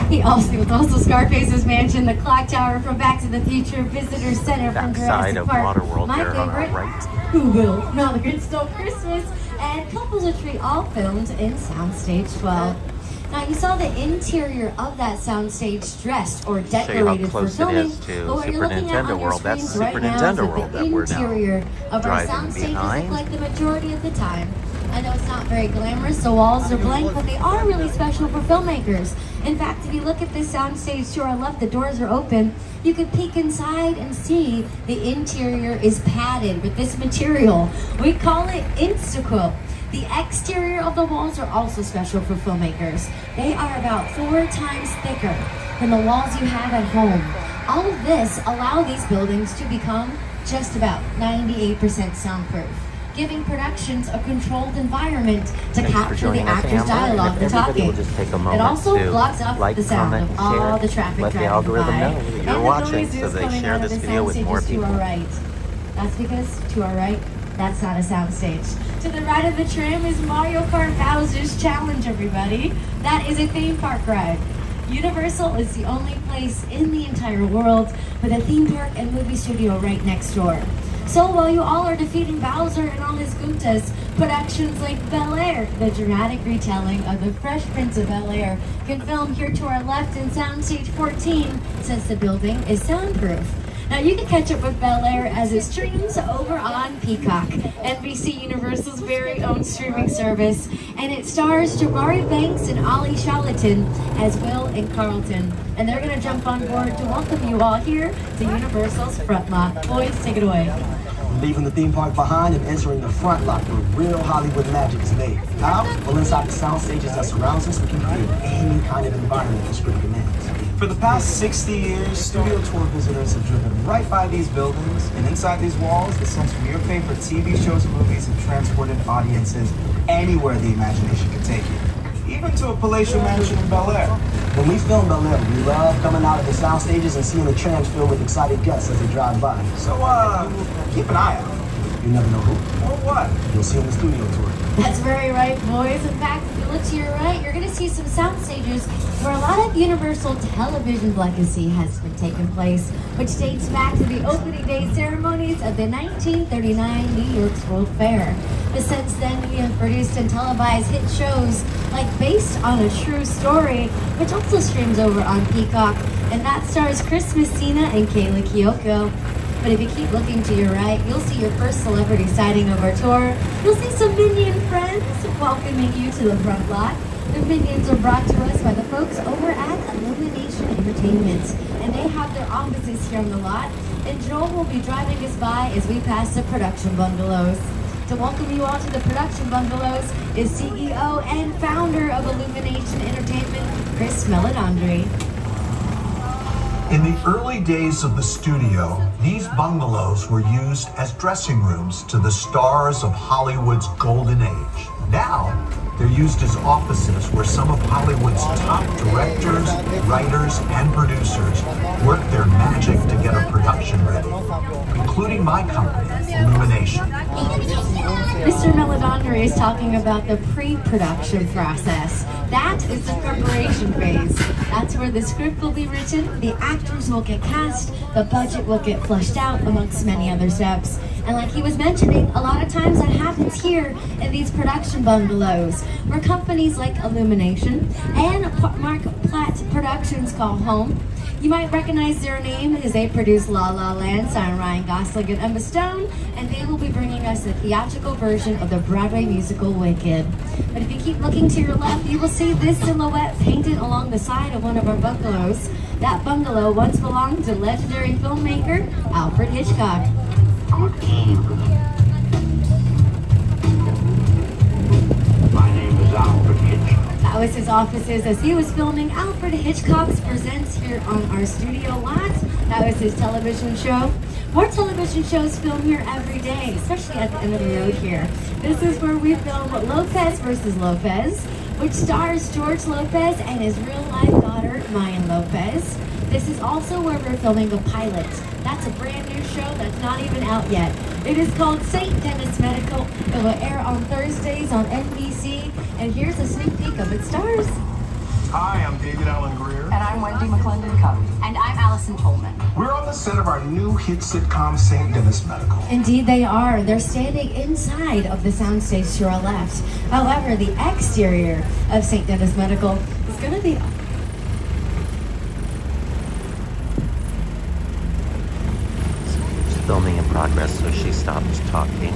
He also Scarface's Mansion, the Clock Tower from Back to the Future, Visitor Center from Backside Jurassic of Park, Waterworld my there on our favorite, right. Who Will Not Stole Christmas, and Couples Retreat, all filmed in Soundstage 12. Now you saw the interior of that soundstage dressed or decorated for close it filming, is to but what Super you're looking at Nintendo on your World. That's screens right Super now Nintendo is what World the that we're now interior of our driving soundstages behind. look like the majority of the time. I know it's not very glamorous, the walls are blank, but they are really special for filmmakers. In fact, if you look at this soundstage to our left, the doors are open. You can peek inside and see the interior is padded with this material. We call it Instaquilt. The exterior of the walls are also special for filmmakers. They are about 4 times thicker than the walls you have at home. All of this allows these buildings to become just about 98% soundproof, giving productions a controlled environment to capture the actors' dialogue and talking. It also blocks out the sound of all the traffic driving by, and the noises coming out of the sound stages to our right. That's because to our right, that's not a soundstage. To the right of the tram is Mario Kart Bowser's Challenge, everybody. That is a theme park ride. Universal is the only place in the entire world with a theme park and movie studio right next door. So while you all are defeating Bowser and all his Goombas, productions like Bel Air, the dramatic retelling of the Fresh Prince of Bel Air, can film here to our left in Soundstage 14 since the building is soundproof. Now you can catch up with Bel Air as it streams over on Peacock, NBC Universal's very own streaming service, and it stars Jabari Banks and Ollie Charlatan as Will and Carlton. And they're going to jump on board to welcome you all here to Universal's front lot. Boys, take it away. Leaving the theme park behind and entering the front lot where real Hollywood magic is made. How? Well, inside the sound stages that surrounds us, we can create any kind of environment the script demands. For the past 60 years, studio tour visitors have driven right by these buildings, and inside these walls, the scenes from your favorite TV shows and movies have transported audiences anywhere the imagination can take you. Even to a palatial mansion in Bel Air. When we film Bel Air, we love coming out of the sound stages and seeing the trams filled with excited guests as they drive by. So, keep an eye out. You never know who or what you'll see on the studio tour. That's very right, boys. In fact, if you look to your right, you're going to see some sound stages where a lot of Universal television legacy has been taking place, which dates back to the opening day ceremonies of the 1939 New York's World Fair. But since then, we have produced and televised hit shows like Based on a True Story, which also streams over on Peacock, and that stars Chris Messina and Kayla Kyoko. But if you keep looking to your right, you'll see your first celebrity sighting of our tour. You'll see some Minion friends welcoming you to the front lot. The Minions are brought to us by the folks over at Illumination Entertainment, and they have their offices here on the lot. And Joel will be driving us by as we pass the production bungalows. To welcome you all to the production bungalows is CEO and founder of Illumination Entertainment, Chris Meledandri. In the early days of the studio, these bungalows were used as dressing rooms to the stars of Hollywood's golden age. Now, they're used as offices where some of Hollywood's top directors, writers, and producers work their magic to get a production ready, including my company, Illumination. Mr. Meledandri is talking about the pre-production process. That is the preparation phase. That's where the script will be written, the actors will get cast, the budget will get flushed out, amongst many other steps. And like he was mentioning, a lot of times that happens here in these production bungalows, where companies like Illumination and Mark Platt Productions call home. You might recognize their name because they produced La La Land, starring Ryan Gosling and Emma Stone, and they will be bringing us a theatrical version of the Broadway musical Wicked. But if you keep looking to your left, you will see this silhouette painted along the side of one of our bungalows. That bungalow once belonged to legendary filmmaker Alfred Hitchcock. My name is Alfred Hitchcock. That was his offices as he was filming Alfred Hitchcock's Presents here on our studio lot. That was his television show. More television shows film here every day, especially at the end of the road here. This is where we film Lopez versus Lopez, which stars George Lopez and his real-life daughter, Mayan Lopez. This is also where we're filming a pilot. That's a brand new show that's not even out yet. It is called St. Denis Medical. It will air on Thursdays on NBC. And here's a sneak peek of its stars. Hi, I'm David Allen Greer. And I'm Wendy McClendon Covey. And I'm Allison Tolman. We're on the set of our new hit sitcom, St. Denis Medical. Indeed they are. They're standing inside of the soundstage to our left. However, the exterior of St. Denis Medical is going to be... Filming in progress, so she stopped talking.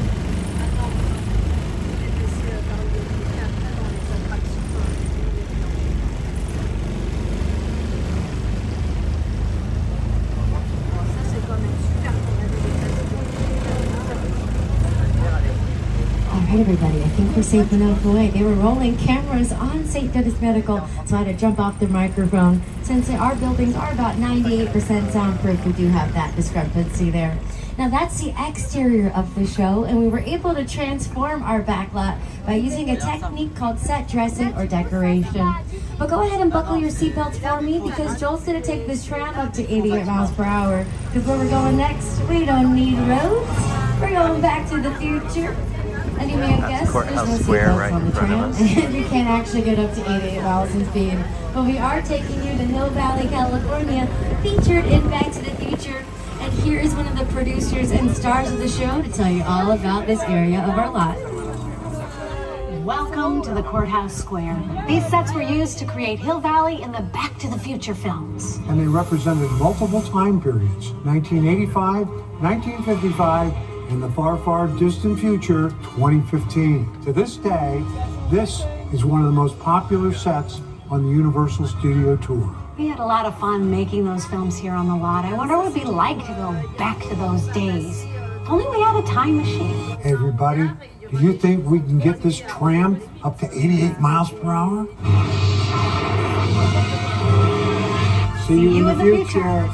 Alright everybody, I think we're safe enough away. They were rolling cameras on St. Denis Medical, so I had to jump off the microphone. Since our buildings are about 98% soundproof, we do have that discrepancy there. Now that's the exterior of the show, and we were able to transform our backlot by using a technique called set dressing or decoration. But go ahead and buckle your seatbelts for me, because Joel's going to take this tram up to 88 miles per hour. Because where we're going next, we don't need roads. We're going back to the future. And you may have guessed, Courthouse there's no Square seatbelts right on in the front of tram, us. and you can't actually get up to 88 miles in speed. But we are taking you to Hill Valley, California, featured in Back to the Future. And here is one of the producers and stars of the show to tell you all about this area of our lot. Welcome to the Courthouse Square. These sets were used to create Hill Valley in the Back to the Future films. And they represented multiple time periods, 1985, 1955, and the far, far distant future, 2015. To this day, this is one of the most popular sets on the Universal Studio Tour. We had a lot of fun making those films here on the lot. I wonder what it would be like to go back to those days. If only we had a time machine. Hey everybody, do you think we can get this tram up to 88 miles per hour? See you in the future.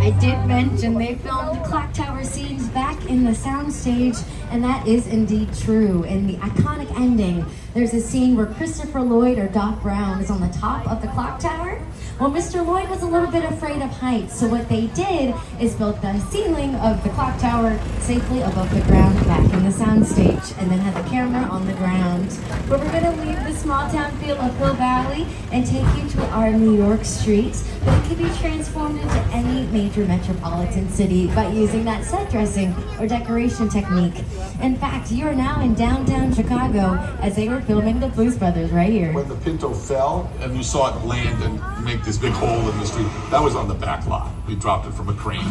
I did mention they filmed clock tower scenes back in the soundstage, and that is indeed true. In the iconic ending, there's a scene where Christopher Lloyd, or Doc Brown, is on the top of the clock tower. Well, Mr. Lloyd was a little bit afraid of heights, so what they did is built the ceiling of the clock tower safely above the ground back in the soundstage, and then had the camera on the ground. But we're going to leave the small town feel of Hill Valley and take you to our New York streets, but it can be transformed into any major metropolitan city by using that set dressing or decoration technique. In fact, you are now in downtown Chicago as they were filming the Blues Brothers right here. When the Pinto fell and you saw it land and make this big hole in the street, that was on the back lot. We dropped it from a crane.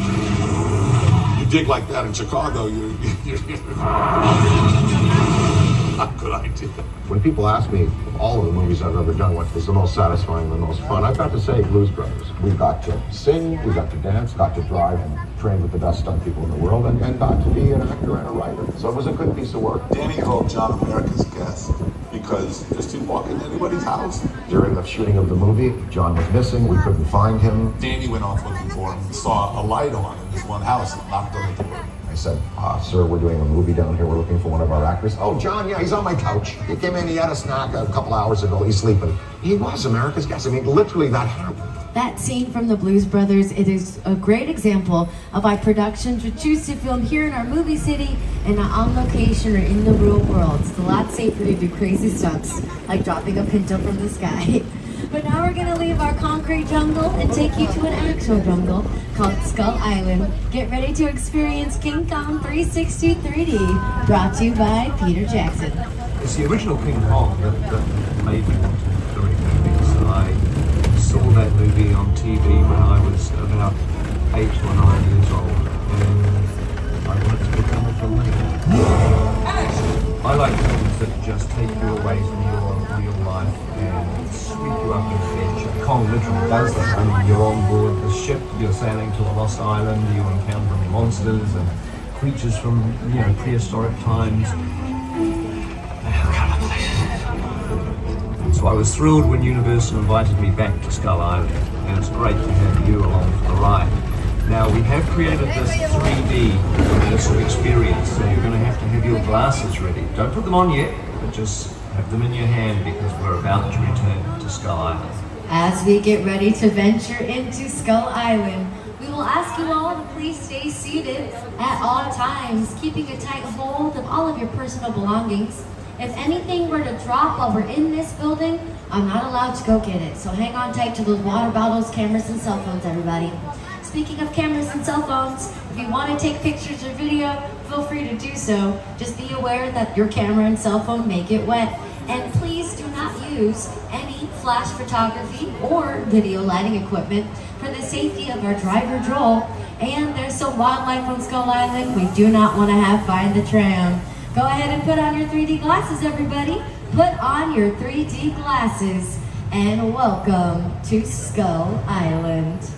You dig like that in Chicago, you're not a good idea. When people ask me all of the movies I've ever done, what was the most satisfying, the most fun, I've got to say Blues Brothers. We got to sing, we got to dance, got to drive and train with the best stunt people in the world, and got to be an actor and a writer. So it was a good piece of work. Danny called John America's Guest because just didn't walk into anybody's house. During the shooting of the movie, John was missing, we couldn't find him. Danny went off looking for him, saw a light on in this one house and knocked on the door. I said, sir, we're doing a movie down here. We're looking for one of our actors. Oh, John, yeah, he's on my couch. He came in, he had a snack a couple hours ago. He's sleeping. He was America's Guest. I mean, literally that happened. That scene from the Blues Brothers, it is a great example of why productions would choose to film here in our movie city and not on location or in the real world. It's a lot safer to do crazy stunts, like dropping a Pinto from the sky. But now we're gonna leave our concrete jungle and take you to an actual jungle called Skull Island. Get ready to experience King Kong 360 3D, brought to you by Peter Jackson. It's the original King Kong that made me want to direct movies. I saw that movie on TV when I was about 8 or 9 years old, and I wanted to become a filmmaker. I like films that just take you away from your real life and sweep you up an adventure. Kong literally does that. I mean, you're on board the ship, you're sailing to a lost island, you encounter monsters and creatures from, prehistoric times. So I was thrilled when Universal invited me back to Skull Island, and it's great to have you along for the ride. Now, we have created this 3D immersive experience, so you're going to have your glasses ready. Don't put them on yet, but just have them in your hand because we're about to return to Skull Island. As we get ready to venture into Skull Island, we will ask you all to please stay seated at all times, keeping a tight hold of all of your personal belongings. If anything were to drop while we're in this building, I'm not allowed to go get it. So hang on tight to those water bottles, cameras, and cell phones, everybody. Speaking of cameras and cell phones, if you want to take pictures or video, feel free to do so. Just be aware that your camera and cell phone may get wet. And please do not use any flash photography or video lighting equipment for the safety of our driver, Joel. And there's some wildlife on Skull Island we do not want to have find the tram. Go ahead and put on your 3D glasses, everybody. Put on your 3D glasses and welcome to Skull Island.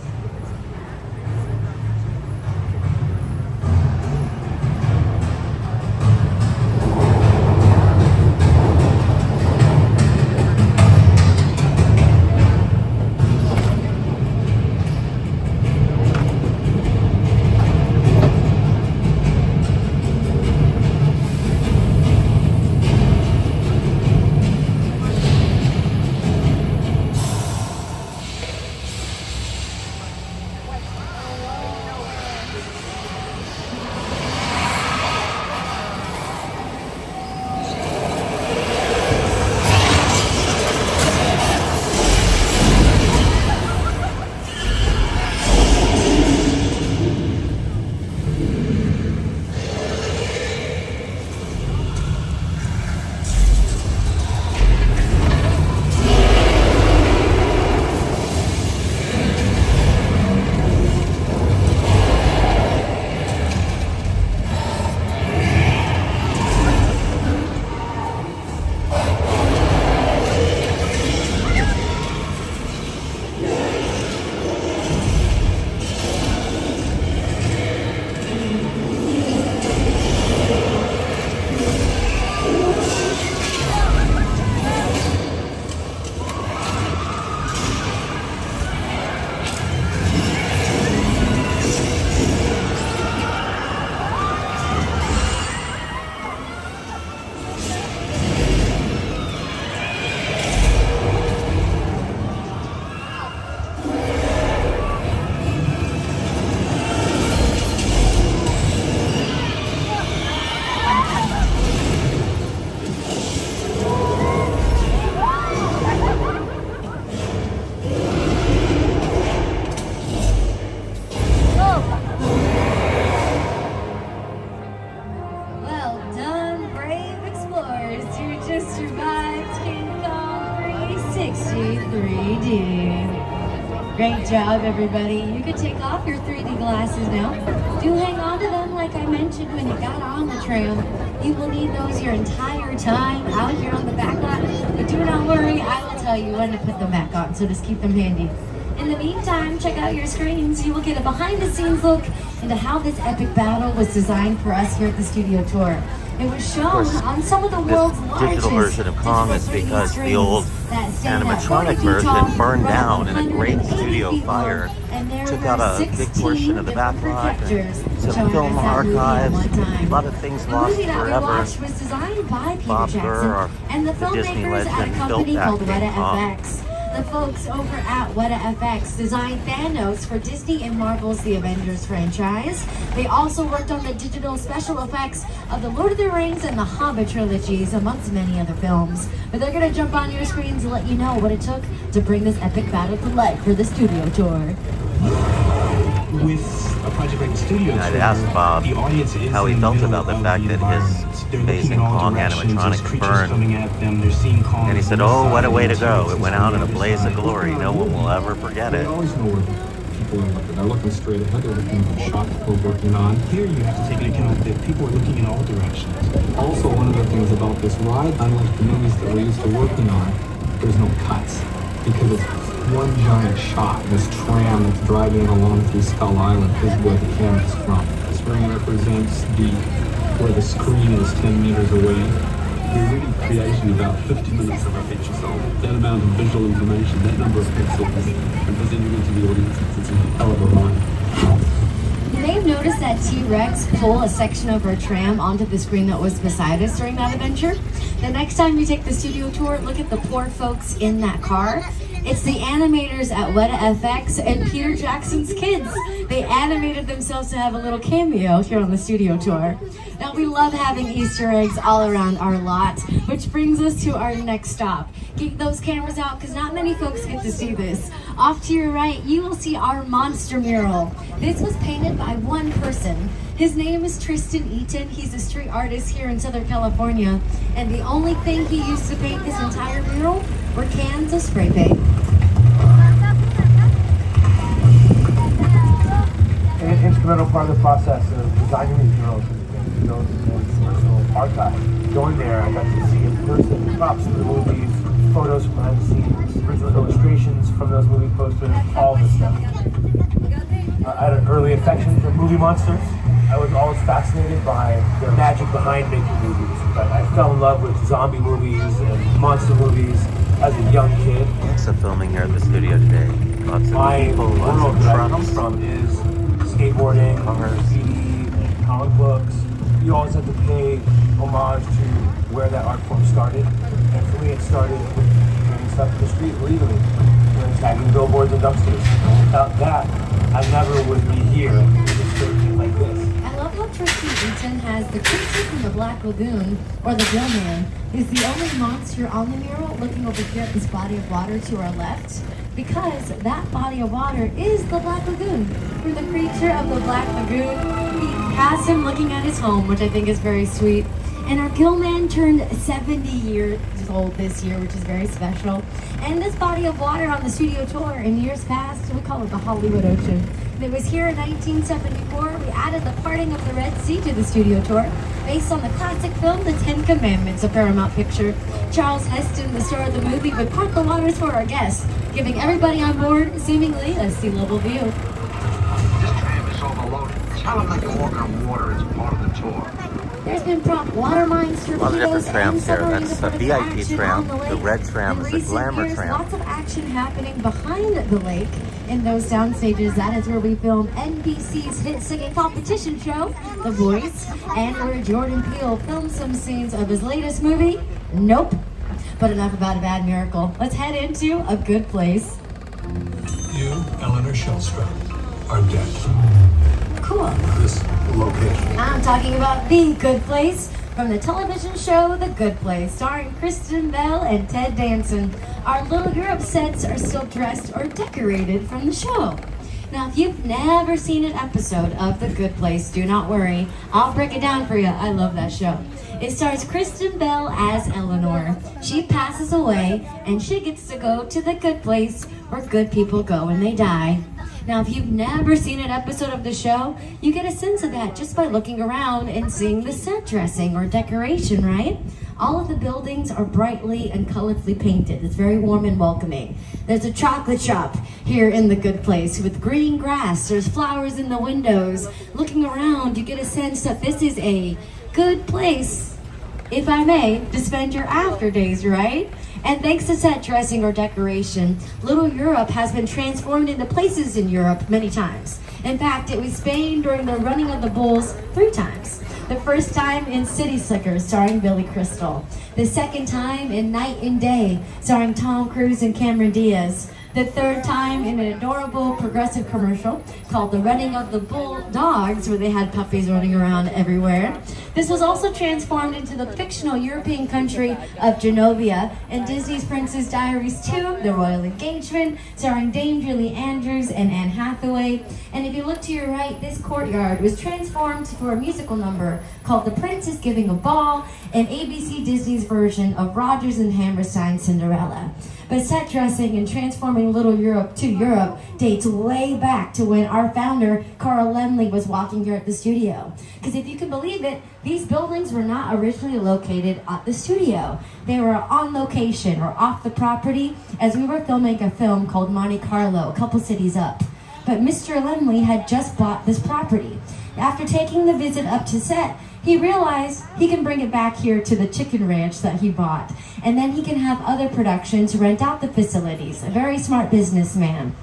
3D. Great job, everybody. You can take off your 3D glasses now. Do hang on to them like I mentioned when you got on the tram. You will need those your entire time out here on the backlot. But do not worry, I will tell you when to put them back on, so just keep them handy. In the meantime, check out your screens. You will get a behind-the-scenes look into how this epic battle was designed for us here at the studio tour. It was shown on some of the world's largest digital version of Kong is because the old animatronic version burned down in a great studio fire. Took out a big portion of the backlot, some film archives, a lot of things lost forever. Was designed by Peter Bob Jackson Burr, and the the Disney filmmakers at a legend, company built that called big Weta Kong. FX. The folks over at Weta FX designed Thanos for Disney and Marvel's The Avengers franchise. They also worked on the digital special effects of the Lord of the Rings and the Hobbit trilogies, amongst many other films. But they're going to jump on your screens and let you know what it took to bring this epic battle to life for the studio tour. With a project like the studio I'd tour, asked Bob the audience is how he in the felt middle about the of fact the that environment. his They're face looking in in all Kong directions. There's animatronic creatures burned. coming at them. They're seeing Kong. And he said, from the oh, what side a way to and go. It T-Rexes went from out the in a other blaze of side. glory. No one will ever forget it. They always know where people are looking. They're looking straight ahead. They're looking at the shot that we're working on. Here you have to take into account that people are looking in all directions. Also, one of the things about this ride, unlike the movies that we're used to working on, there's no cuts because it's one giant shot. This tram that's driving along through Skull Island is where the camera's from. This ring represents where the screen is 10 meters away. We're really creating about 50 minutes of a feature, so that amount of visual information, that number of pixels, and presenting it to the audience, it's a hell of a ride. You may have noticed that T-Rex pull a section of our tram onto the screen that was beside us during that adventure. The next time you take the studio tour, look at the poor folks in that car. It's the animators at Weta FX and Peter Jackson's kids. They animated themselves to have a little cameo here on the studio tour. Now, we love having Easter eggs all around our lot, which brings us to our next stop. Keep those cameras out because not many folks get to see this. Off to your right, you will see our monster mural. This was painted by one person. His name is Tristan Eaton. He's a street artist here in Southern California. And the only thing he used to paint this entire mural were cans of spray paint. An instrumental part of the process of designing these murals is into those in the Universal archive. Going there, I got to see in person props from the movies, photos from behind the scenes, original illustrations from those movie posters, all this stuff. I had an early affection for movie monsters. I was always fascinated by the magic behind making movies. But I fell in love with zombie movies and monster movies as a young kid. Lots of filming here at the studio today. Lots of My people, lots world of that I come trucks. from is skateboarding, graffiti, and comic books. You always have to pay homage to where that art form started. And for me, it started with doing stuff in the street illegally, tagging billboards and dumpsters. And without that, I never would be here with a thing like this. I love how Tristan Eaton has the creature from the Black Lagoon, or the Gill Man, is the only monster on the mural looking over here at this body of water to our left, because that body of water is the Black Lagoon. For the creature of the Black Lagoon, he has him looking at his home, which I think is very sweet. And our Gill Man turned 70 years old this year, which is very special. And this body of water on the studio tour in years past, we call it the Hollywood Ocean. And it was here in 1974. We added the parting of the Red Sea to the studio tour, based on the classic film, The Ten Commandments, a Paramount picture. Charles Heston, the star of the movie, would part the waters for our guests, giving everybody on board seemingly a sea-level view. This tram is overloaded. Tell them they can walk on water as part of the tour. There's been prop water mines, A lot of different torpedoes, trams and here. submarines That's in a front of the VIP action tram. on the The lake. red tram In is the recent glamour years, tram. Lots of action happening behind the lake in those sound stages. That is where we filmed NBC's hit singing competition show, The Voice, and where Jordan Peele filmed some scenes of his latest movie, Nope. But enough about a bad miracle. Let's head into A Good Place. You, Eleanor Shellstrop, are dead. Cool. This location. I'm talking about The Good Place from the television show The Good Place, starring Kristen Bell and Ted Danson. Our Little Europe sets are still dressed or decorated from the show. Now, if you've never seen an episode of The Good Place, do not worry. I'll break it down for you. I love that show. It stars Kristen Bell as Eleanor. She passes away, and she gets to go to the good place where good people go when they die. Now, if you've never seen an episode of the show, you get a sense of that just by looking around and seeing the set dressing or decoration, right? All of the buildings are brightly and colorfully painted. It's very warm and welcoming. There's a chocolate shop here in the good place with green grass. There's flowers in the windows. Looking around, you get a sense that this is a good place, if I may, to spend your after days, right? And thanks to set dressing or decoration, Little Europe has been transformed into places in Europe many times. In fact, it was Spain during the running of the bulls 3 times. The first time in City Slickers, starring Billy Crystal. The second time in Night and Day, starring Tom Cruise and Cameron Diaz. The third time in an adorable progressive commercial called The Running of the Bulldogs, where they had puppies running around everywhere. This was also transformed into the fictional European country of Genovia and Disney's Princess Diaries 2, The Royal Engagement, starring Dame Julie Andrews and Anne Hathaway. And if you look to your right, this courtyard was transformed for a musical number called The Prince is Giving a Ball, and ABC Disney's version of Rodgers and Hammerstein's Cinderella. But set dressing and transforming Little Europe to Europe dates way back to when our founder, Carl Laemmle, was walking here at the studio. Because if you can believe it, these buildings were not originally located at the studio. They were on location or off the property as we were filming a film called Monte Carlo, a couple cities up. But Mr. Laemmle had just bought this property. After taking the visit up to set, he realized he can bring it back here to the chicken ranch that he bought. And then he can have other productions rent out the facilities. A very smart businessman.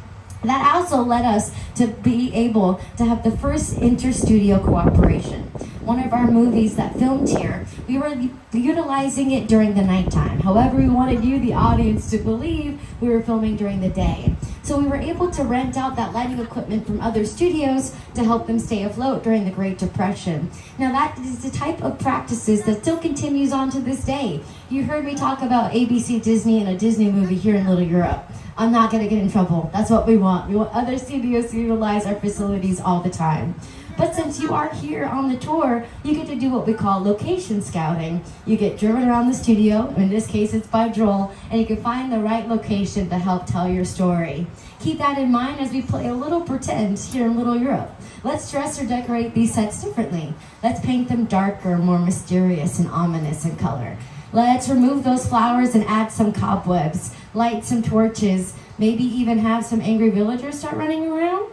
That also led us to be able to have the first inter-studio cooperation. One of our movies that filmed here, we were utilizing it during the nighttime. However, we wanted you, the audience, to believe we were filming during the day. So we were able to rent out that lighting equipment from other studios to help them stay afloat during the Great Depression. Now that is the type of practices that still continues on to this day. You heard me talk about ABC Disney and a Disney movie here in Little Europe. I'm not going to get in trouble. That's what we want. We want other studios to utilize our facilities all the time. But since you are here on the tour, you get to do what we call location scouting. You get driven around the studio, in this case it's by Joel, and you can find the right location to help tell your story. Keep that in mind as we play a little pretend here in Little Europe. Let's dress or decorate these sets differently. Let's paint them darker, more mysterious and ominous in color. Let's remove those flowers and add some cobwebs, light some torches, maybe even have some angry villagers start running around.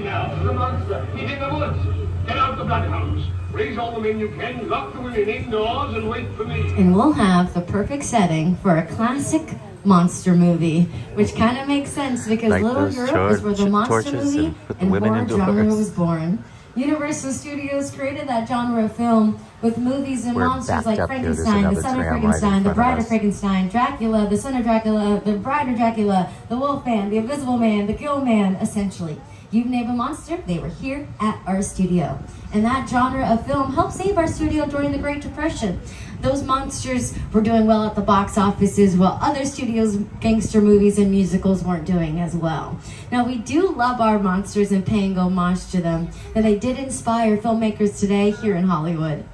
Now, the monster. He's in the woods. Get out the bloodhounds. Raise all the men you can, lock the women indoors, and wait for me. And we'll have the perfect setting for a classic monster movie, which kind of makes sense because like Little Europe is where the monster movie and horror genre was born. Universal Studios created that genre of film with movies and monsters like Frankenstein, the Son of Frankenstein, the Bride of Frankenstein, Dracula, the Son of Dracula, the Bride of Dracula, the Wolfman, the Invisible Man, the Gill Man, essentially. You name a monster, they were here at our studio. And that genre of film helped save our studio during the Great Depression. Those monsters were doing well at the box offices while other studios' gangster movies and musicals weren't doing as well. Now, we do love our monsters and paying homage to them, and they did inspire filmmakers today here in Hollywood.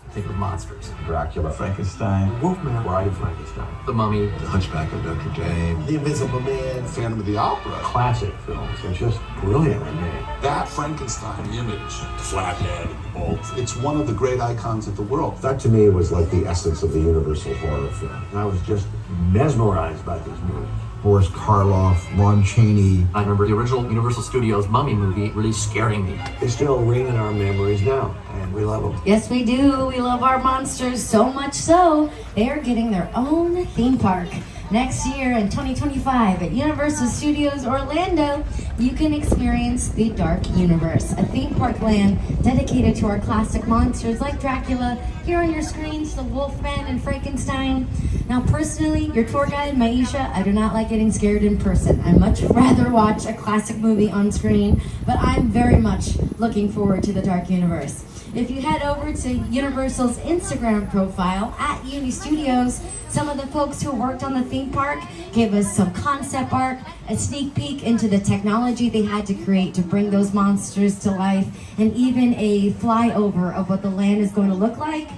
Think of monsters. Dracula, Frankenstein, Wolfman, Bride of Frankenstein, The Mummy, The Hunchback of Notre Dame, The Invisible Man, Phantom of the Opera. classic films. They're just brilliantly made. That Frankenstein image, the flathead, the bolt, it's one of the great icons of the world. That to me was like the essence of the Universal horror film. And I was just mesmerized by these movies. Boris Karloff, Lon Chaney. I remember the original Universal Studios Mummy movie really scaring me. They still ring in our memories now, and we love them. Yes, we do. We love our monsters so much so, they are getting their own theme park. Next year in 2025 at Universal Studios Orlando, you can experience the Dark Universe, a theme park land dedicated to our classic monsters like Dracula. Here on your screens, the Wolfman and Frankenstein. Now personally, your tour guide, Maisha, I do not like getting scared in person. I much rather watch a classic movie on screen, but I'm very much looking forward to the Dark Universe. If you head over to Universal's Instagram profile at Uni Studios, some of the folks who worked on the theme park gave us some concept art, a sneak peek into the technology they had to create to bring those monsters to life, and even a flyover of what the land is going to look like.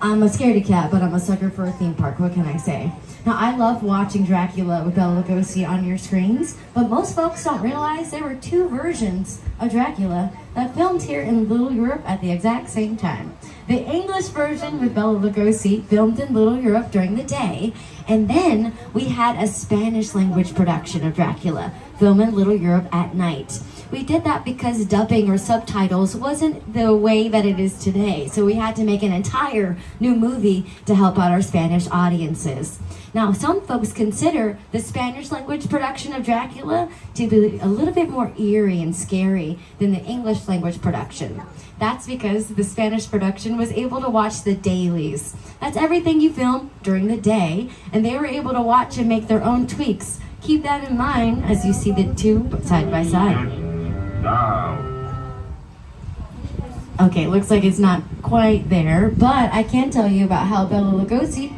I'm a scaredy cat, but I'm a sucker for a theme park. What can I say? Now, I love watching Dracula with Bela Lugosi on your screens, but most folks don't realize there were two versions of Dracula that filmed here in Little Europe at the exact same time. The English version with Bela Lugosi filmed in Little Europe during the day, and then we had a Spanish language production of Dracula filmed in Little Europe at night. We did that because dubbing or subtitles wasn't the way that it is today, so we had to make an entire new movie to help out our Spanish audiences. Now, some folks consider the Spanish language production of Dracula to be a little bit more eerie and scary than the English language production. That's because the Spanish production was able to watch the dailies. That's everything you film during the day, and they were able to watch and make their own tweaks. Keep that in mind as you see the two side by side. Okay, looks like it's not quite there, but I can tell you about how Bela Lugosi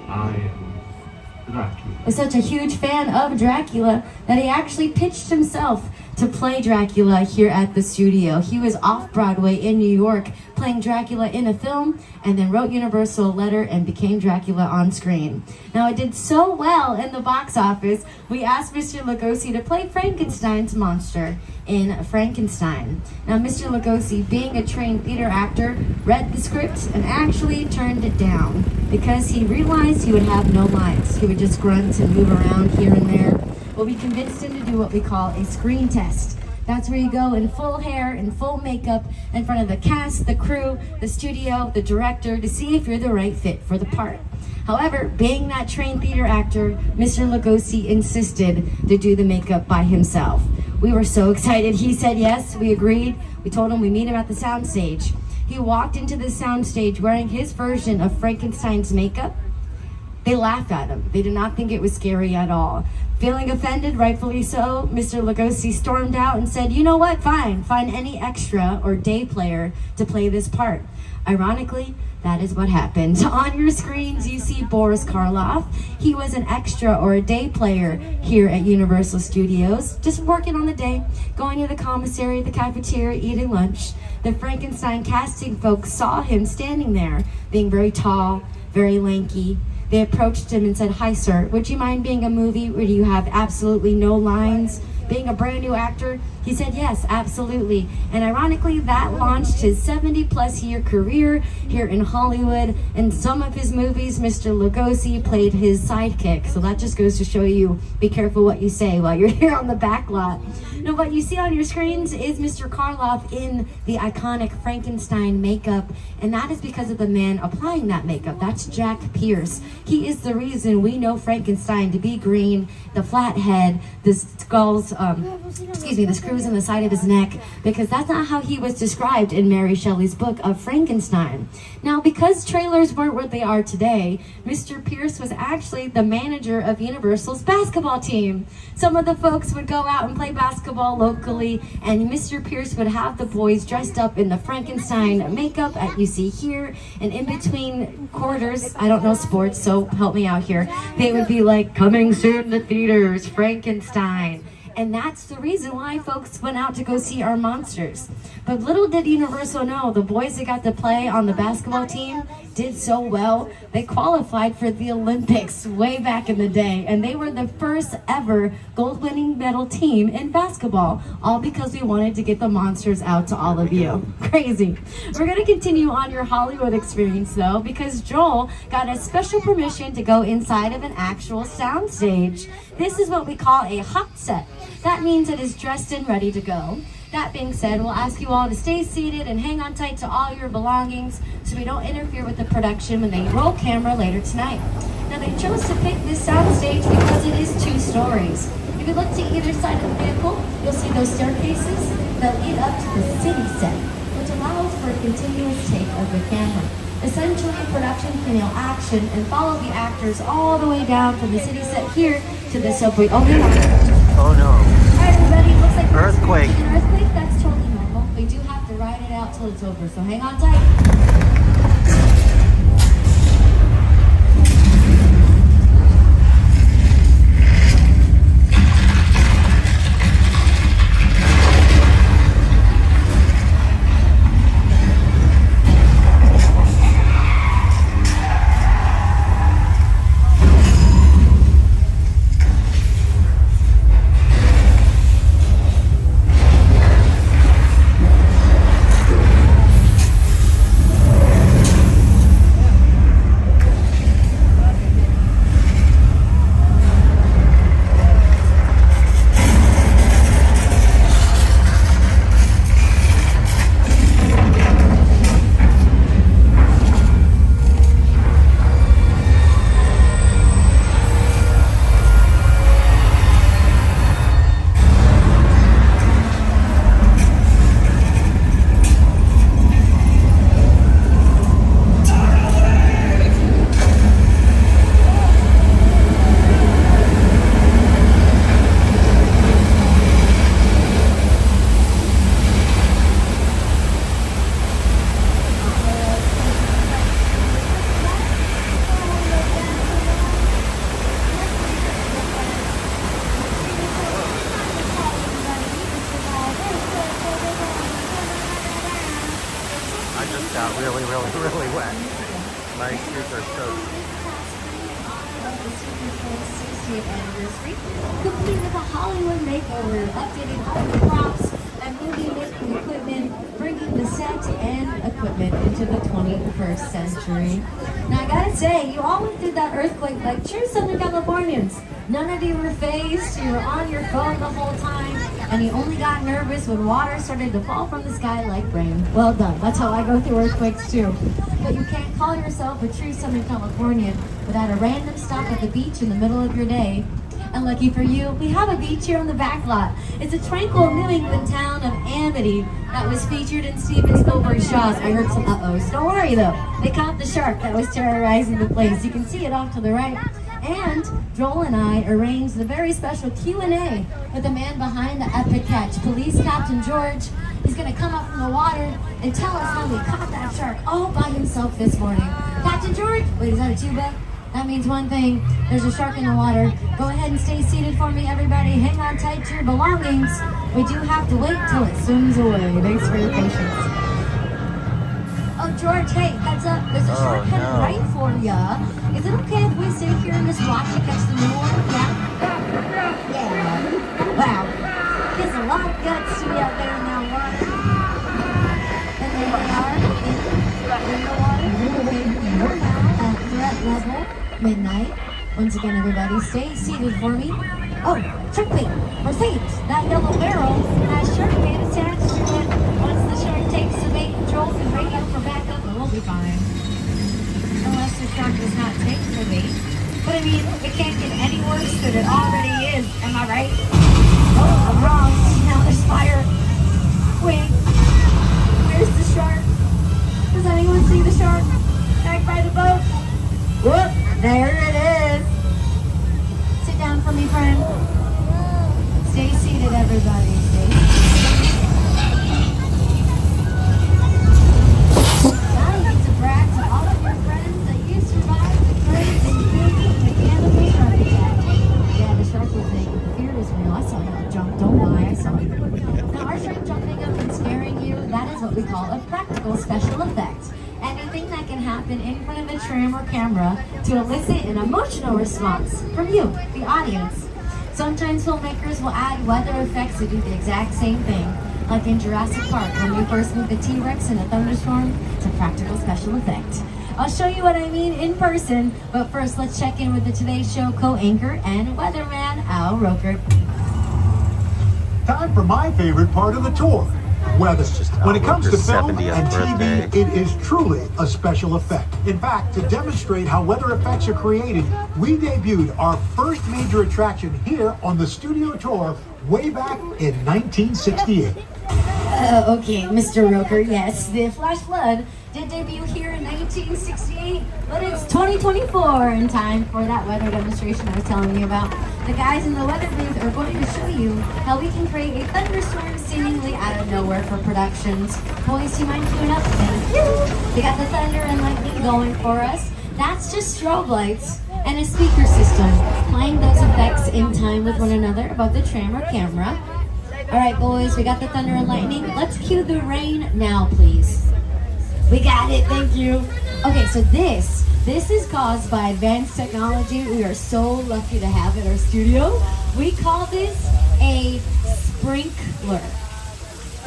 was such a huge fan of Dracula that he actually pitched himself to play Dracula here at the studio. He was off Broadway in New York playing Dracula in a film, and then wrote Universal a letter and became Dracula on screen. Now, it did so well in the box office, we asked Mr. Lugosi to play Frankenstein's monster in Frankenstein. Now, Mr. Lugosi, being a trained theater actor, read the script and actually turned it down because he realized he would have no lines. He would just grunt and move around here and there. But we convinced him to do what we call a screen test. That's where you go in full hair and full makeup in front of the cast, the crew, the studio, the director to see if you're the right fit for the part. However, being that trained theater actor, Mr. Lugosi insisted to do the makeup by himself. We were so excited. He said yes, we agreed. We told him we meet him at the soundstage. He walked into the soundstage wearing his version of Frankenstein's makeup. They laughed at him. They did not think it was scary at all. Feeling offended, rightfully so, Mr. Lugosi stormed out and said, "You know what, fine, find any extra or day player to play this part." Ironically, that is what happened. On your screens, you see Boris Karloff. He was an extra or a day player here at Universal Studios, just working on the day, going to the commissary, the cafeteria, eating lunch. The Frankenstein casting folks saw him standing there, being very tall, very lanky. They approached him and said, "Hi, sir, would you mind being a movie where you have absolutely no lines? Being a brand new actor?" He said, "Yes, absolutely." And ironically, that launched his 70-plus year career here in Hollywood. In some of his movies, Mr. Lugosi played his sidekick. So that just goes to show you, be careful what you say while you're here on the Backlot. Now, what you see on your screens is Mr. Karloff in the iconic Frankenstein makeup, and that is because of the man applying that makeup. That's Jack Pierce. He is the reason we know Frankenstein to be green, the flat head, the skulls, the screws in the side of his neck, because that's not how he was described in Mary Shelley's book of Frankenstein. Now, because trailers weren't what they are today, Mr. Pierce was actually the manager of Universal's basketball team. Some of the folks would go out and play basketball locally, and Mr. Pierce would have the boys dressed up in the Frankenstein makeup that you see here, and in between quarters, I don't know sports, so help me out here, they would be like, "Coming soon to theaters, Frankenstein." And that's the reason why folks went out to go see our monsters. But little did Universal know, the boys that got to play on the basketball team did so well, they qualified for the Olympics way back in the day. And they were the first ever gold-winning medal team in basketball, all because we wanted to get the monsters out to all of you. Crazy. We're going to continue on your Hollywood experience, though, because Joel got a special permission to go inside of an actual soundstage. This is what we call a hot set. That means it is dressed and ready to go. That being said, we'll ask you all to stay seated and hang on tight to all your belongings so we don't interfere with the production when they roll camera later tonight. Now, they chose to pick this soundstage because it is 2 stories. If you look to either side of the vehicle, you'll see those staircases that lead up to the city set, which allows for a continuous take of the camera. Essentially, production can yell action and follow the actors all the way down from the city set here to the subway. Oh, hang on. Oh no. Alright, everybody, it looks like earthquake. An earthquake, that's totally normal. But we do have to ride it out till it's over, so hang on tight. I just got really, really, really wet. My shoes are soaked. The Super Bowl 60th anniversary, complete with a Hollywood makeover, updated Hollywood props and movie-making equipment, bringing the set and equipment into the 21st century. Now I gotta say, you all went through that earthquake like true Southern Californians. None of you were phased, you were on your phone the whole time, and you only got nervous when water started to fall from the sky like rain. Well done, that's how I go through earthquakes too. But you can't call yourself a true Southern Californian without a random stop at the beach in the middle of your day. And lucky for you, we have a beach here on the Backlot. It's a tranquil New England town of Amity that was featured in Steven Spielberg's Jaws. I heard some uh-ohs. Don't worry though, they caught the shark that was terrorizing the place. You can see it off to the right. And Joel and I arranged the very special Q&A with the man behind the epic catch, Police Captain George. He's gonna come up from the water and tell us how he caught that shark all by himself this morning. Captain George, wait, is that a tuba? That means one thing, there's a shark in the water. Go ahead and stay seated for me, everybody. Hang on tight to your belongings. We do have to wait till it swims away. Thanks for your patience. Oh, George, hey, heads up. There's a shark headed right for ya. Is it okay if we stay here and just watch it catch the new one? Yeah? Yeah. Wow. There's a lot of guts to be out there in that water. And there they are in the water. At threat level, midnight. Once again, everybody, stay seated for me. Oh, trick bait. We're saved. That yellow barrel has shark bait attached to it. Once the shark takes the bait, Joel can radio for backup and we'll be fine. Unless the shark does not take the bait. But I mean, it can't get any worse than it already is. Am I right? Oh, I'm wrong. Now there's fire. Wait. Where's the shark? Does anyone see the shark? Back by the boat? Whoop! There it is. Sit down for me, friend. Stay seated, everybody. Stay seated. Now you get to brag to all of your friends that you survived the crazy mechanical shark attack. Yeah, the shark was saying the fear is real. I saw you jump. Don't lie, I saw you. Now, our shark jumping up and scaring you, that is what we call a practical special effect. Anything that can happen in front of a tram or camera to elicit an emotional response from you, the audience. Sometimes filmmakers will add weather effects to do the exact same thing. Like in Jurassic Park, when we first moved the T-Rex in a thunderstorm, it's a practical special effect. I'll show you what I mean in person, but first let's check in with the Today Show co-anchor and weatherman, Al Roker. Time for my favorite part of the tour. Weather. When it comes to film and TV, it is truly a special effect. In fact, to demonstrate how weather effects are created, we debuted our first major attraction here on the studio tour way back in 1968. Okay, Mr. Roker, yes, the flash flood did debut here in 1968, but it's 2024 in time for that weather demonstration I was telling you about. The guys in the weather booth are going to show you how we can create a thunderstorm seemingly out of nowhere for productions. Boys, do you mind queuing up? Thank you. We got the thunder and lightning going for us. That's just strobe lights and a speaker system, playing those effects in time with one another above the tram or camera. All right, boys, we got the thunder and lightning. Let's cue the rain now, please. We got it, thank you. Okay, so this is caused by advanced technology we are so lucky to have in our studio. We call this a sprinkler.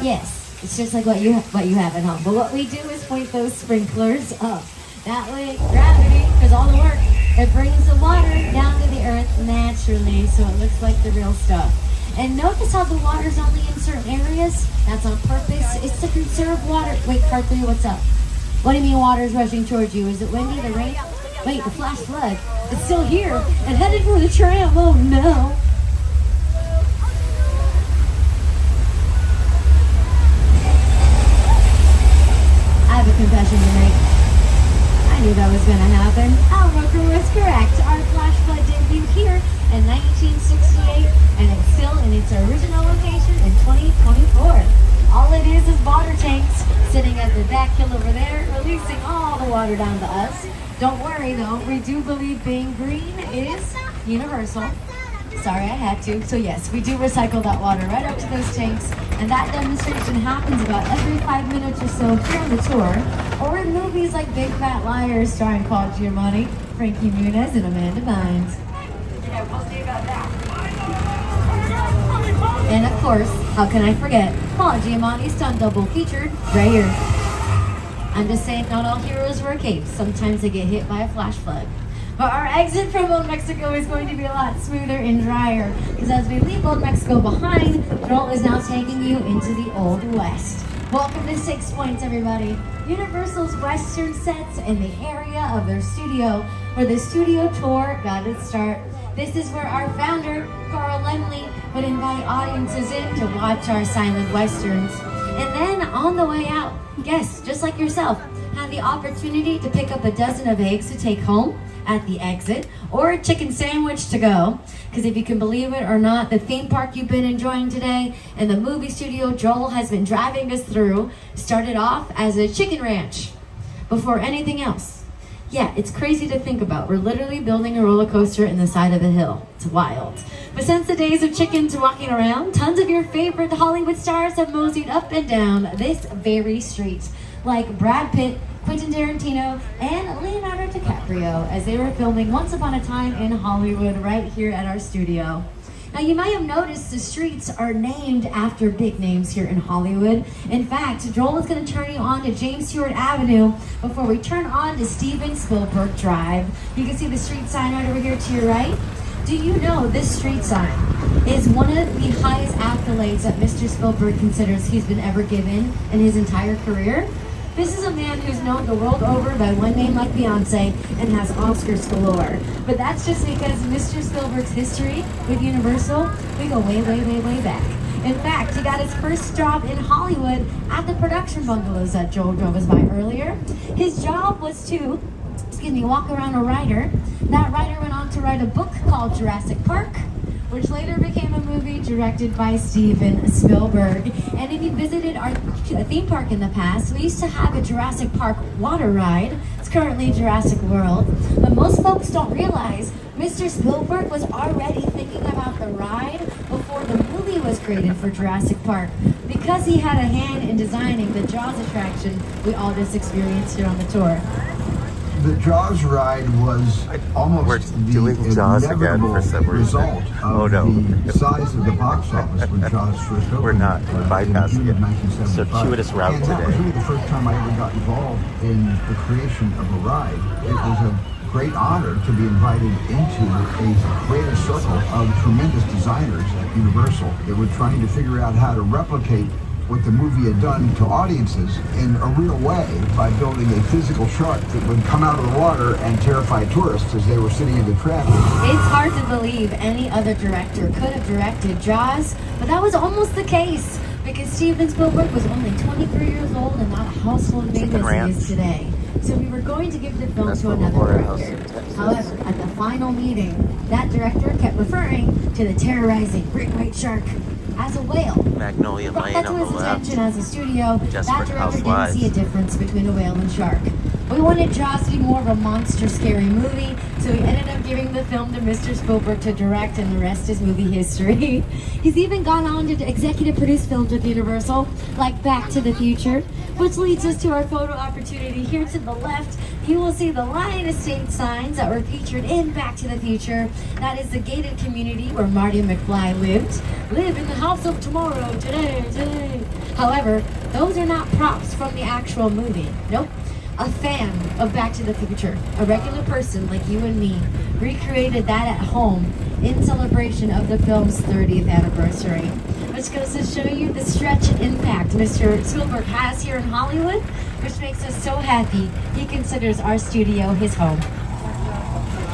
Yes, it's just like what you have at home. But what we do is point those sprinklers up. That way, gravity, because all the work, it brings the water down to the earth naturally, so it looks like the real stuff. And notice how the water's only in certain areas? That's on purpose. It's to conserve water. Wait, part 3, what's up? What do you mean water's rushing towards you? Is it windy, the rain? Wait, the flash flood. It's still here and headed for the tram. Oh no. I have a confession to make. I knew that was going to happen. Al Roker was correct. Our flash flood debuted here in 1968, and it's still in its original location in 2024. All it is water tanks sitting at the back hill over there, releasing all the water down to us. Don't worry though, we do believe being green is universal. Sorry, I had to. So yes, we do recycle that water right up to those tanks, and that demonstration happens about every 5 minutes or so here on the tour, or in movies like Big Fat Liars starring Paul Giamatti, Frankie Muniz, and Amanda Bynes. And of course, how can I forget, Paul Giamatti's stunt double featured right here. I'm just saying, not all heroes wear capes. Sometimes they get hit by a flash flood. But our exit from Old Mexico is going to be a lot smoother and drier, because as we leave Old Mexico behind, Joel is now taking you into the Old West. Welcome to 6 Points, everybody. Universal's Western sets in the area of their studio, where the studio tour got its start. This is where our founder, Carl Lemley, would invite audiences in to watch our silent westerns. And then on the way out, guests just like yourself had the opportunity to pick up a dozen of eggs to take home at the exit, or a chicken sandwich to go. Because if you can believe it or not, the theme park you've been enjoying today and the movie studio Joel has been driving us through started off as a chicken ranch before anything else. Yeah, it's crazy to think about. We're literally building a roller coaster in the side of a hill. It's wild. But since the days of chickens walking around, tons of your favorite Hollywood stars have moseyed up and down this very street, like Brad Pitt, Quentin Tarantino, and Leonardo DiCaprio, as they were filming Once Upon a Time in Hollywood right here at our studio. Now, you might have noticed the streets are named after big names here in Hollywood. In fact, Joel is going to turn you on to James Stewart Avenue before we turn on to Steven Spielberg Drive. You can see the street sign right over here to your right. Do you know this street sign is one of the highest accolades that Mr. Spielberg considers he's been ever given in his entire career? This is a man who's known the world over by one name like Beyonce and has Oscars galore. But that's just because Mr. Spielberg's history with Universal, we go way, way, way, way back. In fact, he got his first job in Hollywood at the production bungalows that Joel drove us by earlier. His job was to, walk around a writer. That writer went on to write a book called Jurassic Park, which later became a movie directed by Steven Spielberg. And if you visited our theme park in the past, we used to have a Jurassic Park water ride. It's currently Jurassic World. But most folks don't realize Mr. Spielberg was already thinking about the ride before the movie was created for Jurassic Park, because he had a hand in designing the Jaws attraction we all just experienced here on the tour. The Jaws ride was almost the inevitable result of the size of the box office when Jaws first opened. We're not bypassing it. Circuitous route and that was really the first time I ever got involved in the creation of a ride. It was a great honor to be invited into a greater circle of tremendous designers at Universal that were trying to figure out how to replicate what the movie had done to audiences in a real way by building a physical shark that would come out of the water and terrify tourists as they were sitting in the tram. It's hard to believe any other director could have directed Jaws, but that was almost the case. because Steven Spielberg was only 23 years old and not a household name as he is today. So we were going to give the film to another director. However, at the final meeting, that director kept referring to the terrorizing great white shark as a whale. Magnolia Brought Lane that to on the his left. attention as a studio. Desperate That director didn't Housewives. see a difference between a whale and shark. We wanted Jaws to be more of a monster scary movie, so we ended up giving the film to Mr. Spielberg to direct, and the rest is movie history. He's even gone on to executive produce films with Universal, like Back to the Future, which leads us to our photo opportunity. Here to the left, you will see the Lion Estate signs that were featured in Back to the Future. That is the gated community where Marty McFly lived. Live in the house of tomorrow, today. However, those are not props from the actual movie. Nope. A fan of Back to the Future, a regular person like you and me, recreated that at home in celebration of the film's 30th anniversary. Which goes to show you the stretch and impact Mr. Spielberg has here in Hollywood, which makes us so happy he considers our studio his home.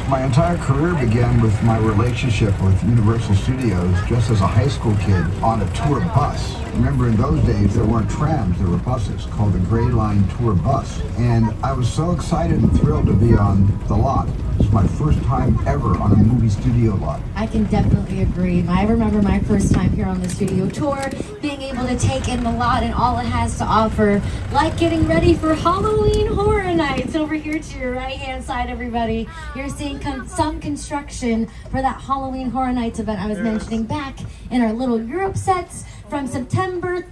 My entire career began with my relationship with Universal Studios just as a high school kid on a tour bus. Remember, in those days, there weren't trams, there were buses called the Gray Line Tour Bus. And I was so excited and thrilled to be on the lot. It was my first time ever on a movie studio lot. I can definitely agree. I remember my first time here on the studio tour, being able to take in the lot and all it has to offer, like getting ready for Halloween Horror Nights. Over here to your right-hand side, everybody, you're seeing some construction for that Halloween Horror Nights event I was mentioning back in our little Europe sets from September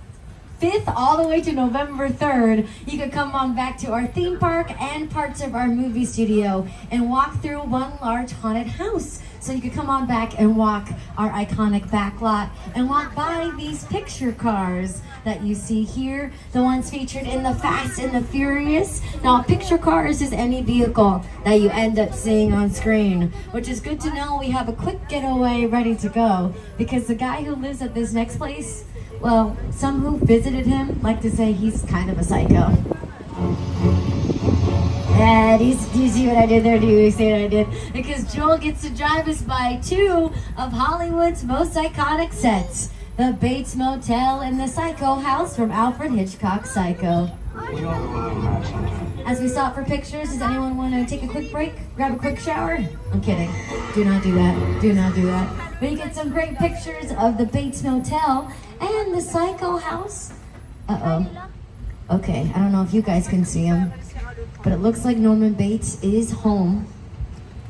5th all the way to November 3rd. You could come on back to our theme park and parts of our movie studio and walk through one large haunted house. So you could come on back and walk our iconic backlot and walk by these picture cars that you see here, the ones featured in the Fast and the Furious. Now, a picture car is just any vehicle that you end up seeing on screen, which is good to know. We have a quick getaway ready to go because the guy who lives at this next place, well, some who visited him like to say he's kind of a psycho. Yeah, do you see what I did there? Do you see what I did? Because Joel gets to drive us by two of Hollywood's most iconic sets. The Bates Motel and the Psycho House from Alfred Hitchcock's Psycho. As we stop for pictures, does anyone want to take a quick break? Grab a quick shower? I'm kidding. Do not do that. Do not do that. But you get some great pictures of the Bates Motel and the Psycho House. Uh-oh. Okay, I don't know if you guys can see him, but it looks like Norman Bates is home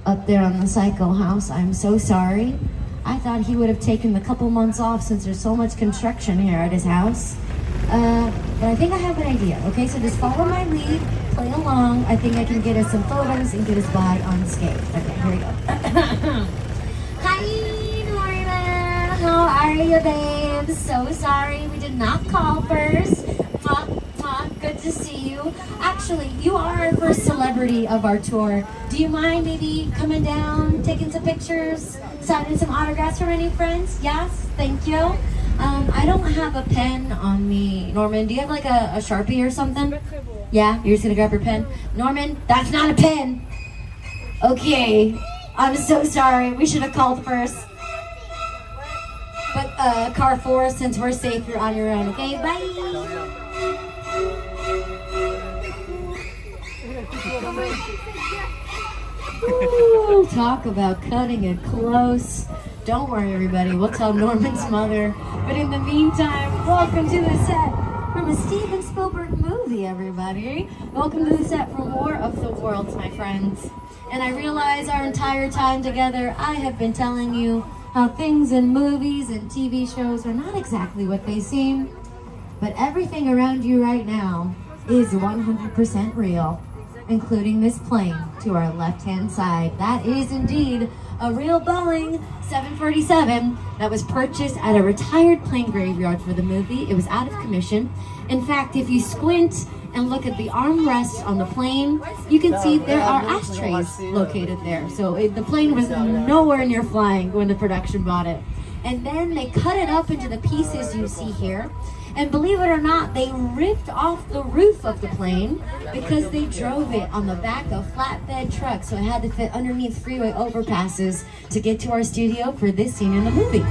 up there on the Psycho House. I'm so sorry. I thought he would have taken a couple months off since there's so much construction here at his house. But I think I have an idea. Okay, so just follow my lead, play along. I think I can get us some photos and get us by unscathed. Okay, here we go. Hi, Norman. How are you, babe? So sorry we did not call first. Good to see you. Actually, you are our first celebrity of our tour. Do you mind maybe coming down, taking some pictures, signing some autographs from any friends? Yes, thank you. I don't have a pen on me. Norman, do you have like a Sharpie or something? Yeah, you're just gonna grab your pen? Norman, that's not a pen. Okay, I'm so sorry. We should have called first. But car 4, since we're safe, you're on your own. Okay, bye. Ooh, talk about cutting it close. Don't worry, everybody. We'll tell Norman's mother. But in the meantime, welcome to the set from a Steven Spielberg movie, everybody. Welcome to the set for War of the Worlds, my friends. And I realize our entire time together, I have been telling you how things in movies and TV shows are not exactly what they seem. But everything around you right now is 100% real, including this plane to our left-hand side. That is indeed a real Boeing 747 that was purchased at a retired plane graveyard for the movie. It was out of commission. In fact, if you squint and look at the armrests on the plane, you can see there are ashtrays located there. So the plane was nowhere near flying when the production bought it. And then they cut it up into the pieces you see here. And believe it or not, they ripped off the roof of the plane because they drove it on the back of flatbed trucks. So it had to fit underneath freeway overpasses to get to our studio for this scene in the movie.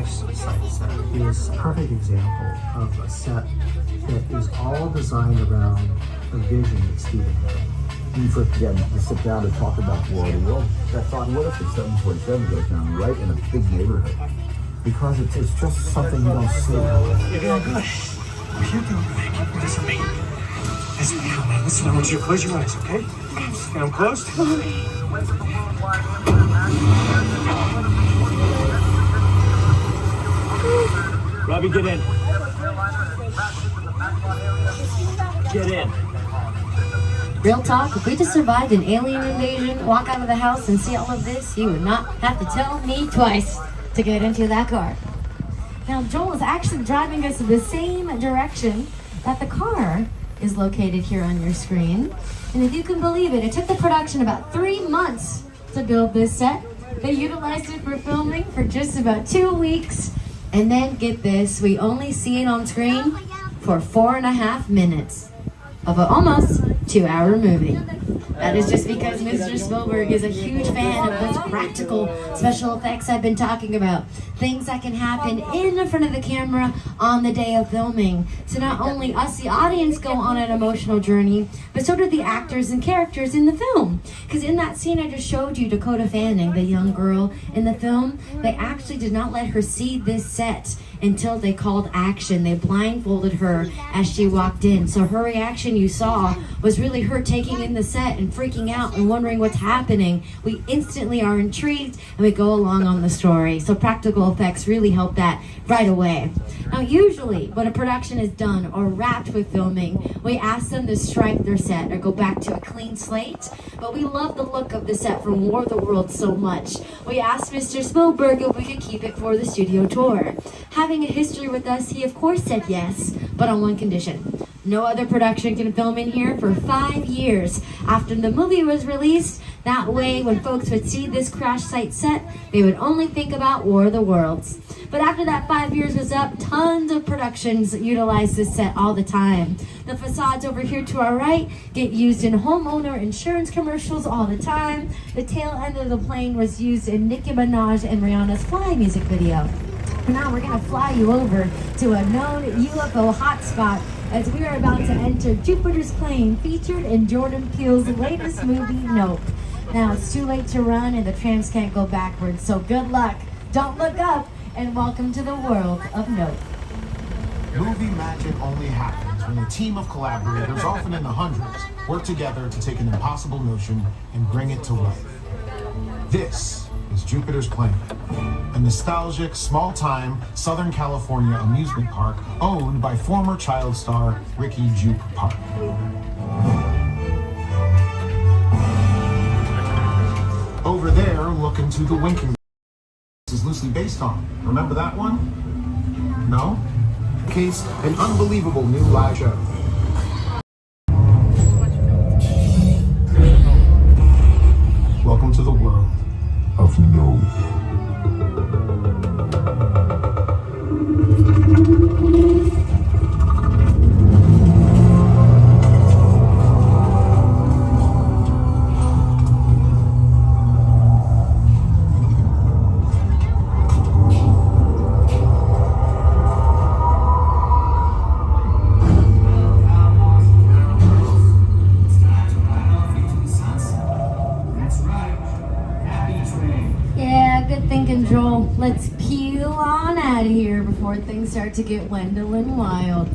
Universe set is a perfect example of a set that is all designed around a vision that Steven had. When you first began to sit down to talk about War of the Worlds, I thought, what if the 747 goes down right in a big neighborhood? Because it's just something you don't see. You're doing good. You're doing great. Keep this me. Listen, man. Listen, I want you to close your eyes, okay? And I'm closed. Robbie, get in. Get in. Real talk, if we just survived an alien invasion, walk out of the house and see all of this, you would not have to tell me twice to get into that car. Now, Joel is actually driving us in the same direction that the car is located here on your screen. And if you can believe it, it took the production about 3 months to build this set. They utilized it for filming for just about 2 weeks. And then, get this, we only see it on screen for 4.5 minutes of an almost 2-hour movie. That is just because Mr. Spielberg is a huge fan of those practical special effects I've been talking about. Things that can happen in front of the camera on the day of filming. So not only us, the audience, go on an emotional journey, but so do the actors and characters in the film. Because in that scene I just showed you, Dakota Fanning, the young girl in the film, they actually did not let her see this set until they called action. They blindfolded her as she walked in. So her reaction you saw was really her taking in the set and freaking out and wondering what's happening. We instantly are intrigued and we go along on the story. So practical effects really help that right away. Now usually when a production is done or wrapped with filming, we ask them to strike their set or go back to a clean slate. But we love the look of the set from War of the Worlds so much. We asked Mr. Spielberg if we could keep it for the studio tour. Having a history with us, he of course said yes, but on one condition. No other production can film in here for 5 years after the movie was released. That way, when folks would see this crash site set, they would only think about War of the Worlds. But after that 5 years was up, tons of productions utilize this set all the time. The facades over here to our right get used in homeowner insurance commercials all the time. The tail end of the plane was used in Nicki Minaj and Rihanna's Fly music video. Now we're going to fly you over to a known UFO hotspot as we are about to enter Jupiter's Plane, featured in Jordan Peele's latest movie, Nope. Now it's too late to run and the trams can't go backwards, so good luck, don't look up, and welcome to the world of Nope. Movie magic only happens when a team of collaborators, often in the hundreds, work together to take an impossible notion and bring it to life. This is Jupiter's Plane, a nostalgic, small-time Southern California amusement park owned by former child star Ricky Jupe Park. Over there, look into the winking is loosely based on. Remember that one? No? Case, an unbelievable new live show. Welcome to the world of no. Joel, let's peel on out of here before things start to get Wendell and wild.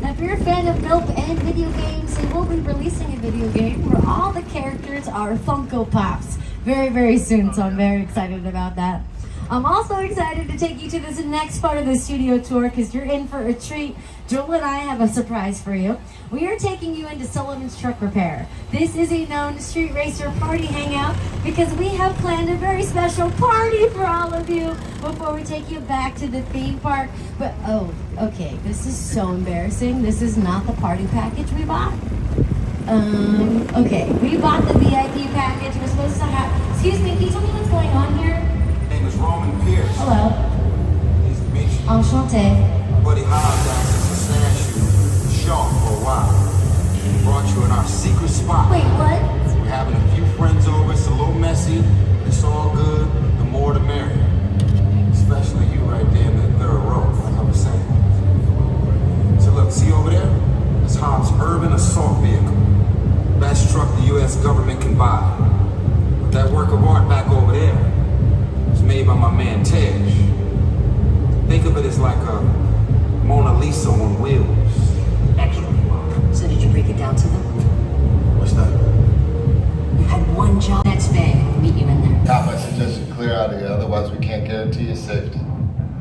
Now, if you're a fan of Nope and video games, they will be releasing a video game where all the characters are Funko Pops very, very soon, so I'm very excited about that. I'm also excited to take you to this next part of the studio tour because you're in for a treat. Joel and I have a surprise for you. We are taking you into Sullivan's Truck Repair. This is a known street racer party hangout because we have planned a very special party for all of you before we take you back to the theme park. But, oh, okay, this is so embarrassing. This is not the party package we bought. Okay, we bought the VIP package. We're supposed to have, excuse me, can you tell me what's going on here? My name is Roman Pierce. Hello. Nice to meet you. Enchanté. My buddy Howard down since the snatched Sean for a while. We brought you in our secret spot. Wait, what? We're having a few friends over. It's a little messy. It's all good. The more the merrier. Especially you right there in the can buy. But that work of art back over there was made by my man Tej. Think of it as like a Mona Lisa on wheels. Excellent. So did you break it down to them? What's that? You had one job. That's big. Meet you in there. Top, I suggest you clear out of here, otherwise we can't guarantee your safety.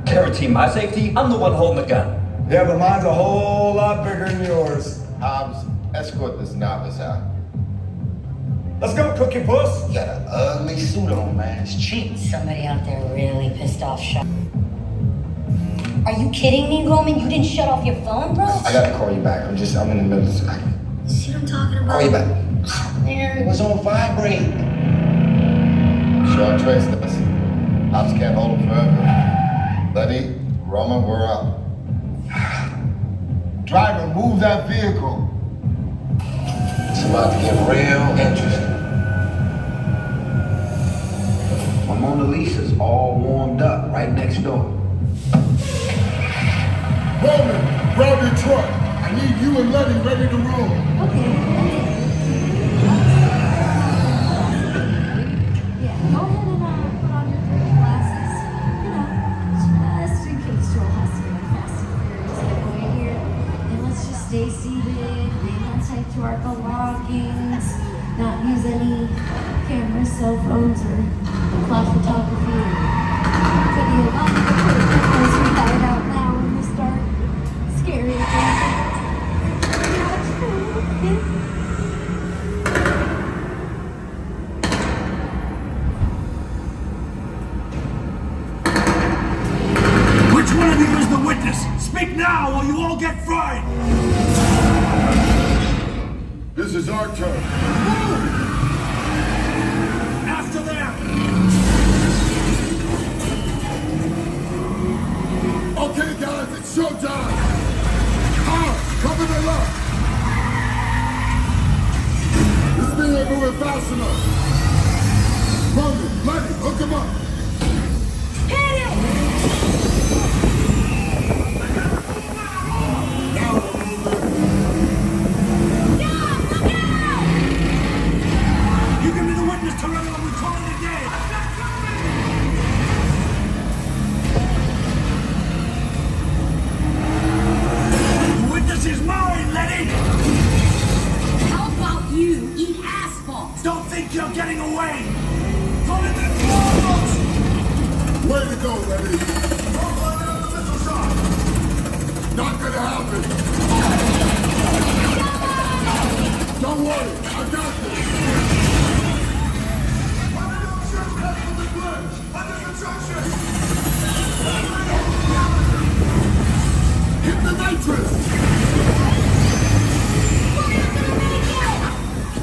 Guarantee my safety? I'm the one holding the gun. Yeah, but mine's a whole lot bigger than yours. Hobbs, escort this novice out. Let's go, Cookie Puss. You got an ugly suit on, man. It's cheap. Somebody out there really pissed off shot. Are you kidding me, Roman? You didn't shut off your phone, bro? I gotta call you back. I'm in the middle of See what I'm talking about? Call you back. Man. It was on vibrate. Short trace this. Hobbs can't hold him forever. Letty, Roman, we're up. Driver, move that vehicle. It's about to get real interesting. My Mona Lisa's all warmed up right next door. Roman, grab your truck. I need you and Letty ready to roll. Okay. Yeah, go ahead and put on your 3D glasses. You know, just in case Joel has to get fast and furious getaway here. And let's just stay seated, hang on tight to our belongings, not use any cameras, cell phones, or flash photography or video. Not even put cameras we got it out now when we start scary things. Which one of you is the witness? Speak now or you all get fried! This is our turn. After them! Okay, guys, it's showtime. Cover the left. This thing ain't moving fast enough. Roman, Letty, hook him up. Hit it! Now we're moving. You can be the witness to whether we call it a day! The witness is mine, Letty! How about you eat asphalt? Don't think you're getting away! Come in the close! Way to go, Letty. Not gonna happen. Don't worry, I got this. Hit the nitrous.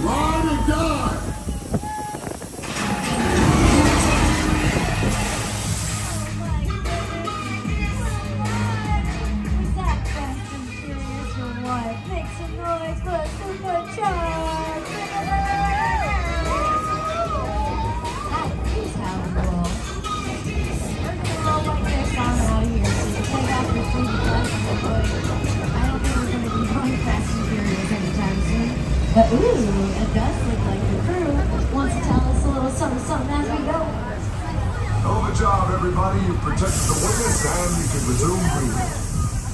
Ride or die. Was that Fast and Furious or what? Make some noise for Supercharged! That is how it rolls. We're gonna roll like this on out here, so you take off your 3D glasses and put. I don't think we're gonna be going Fast and Furious anytime soon. But ooh, it does look like the crew wants to tell us a little something, something as we go. Hell of a job, everybody. You protected the witness and you can resume breathing.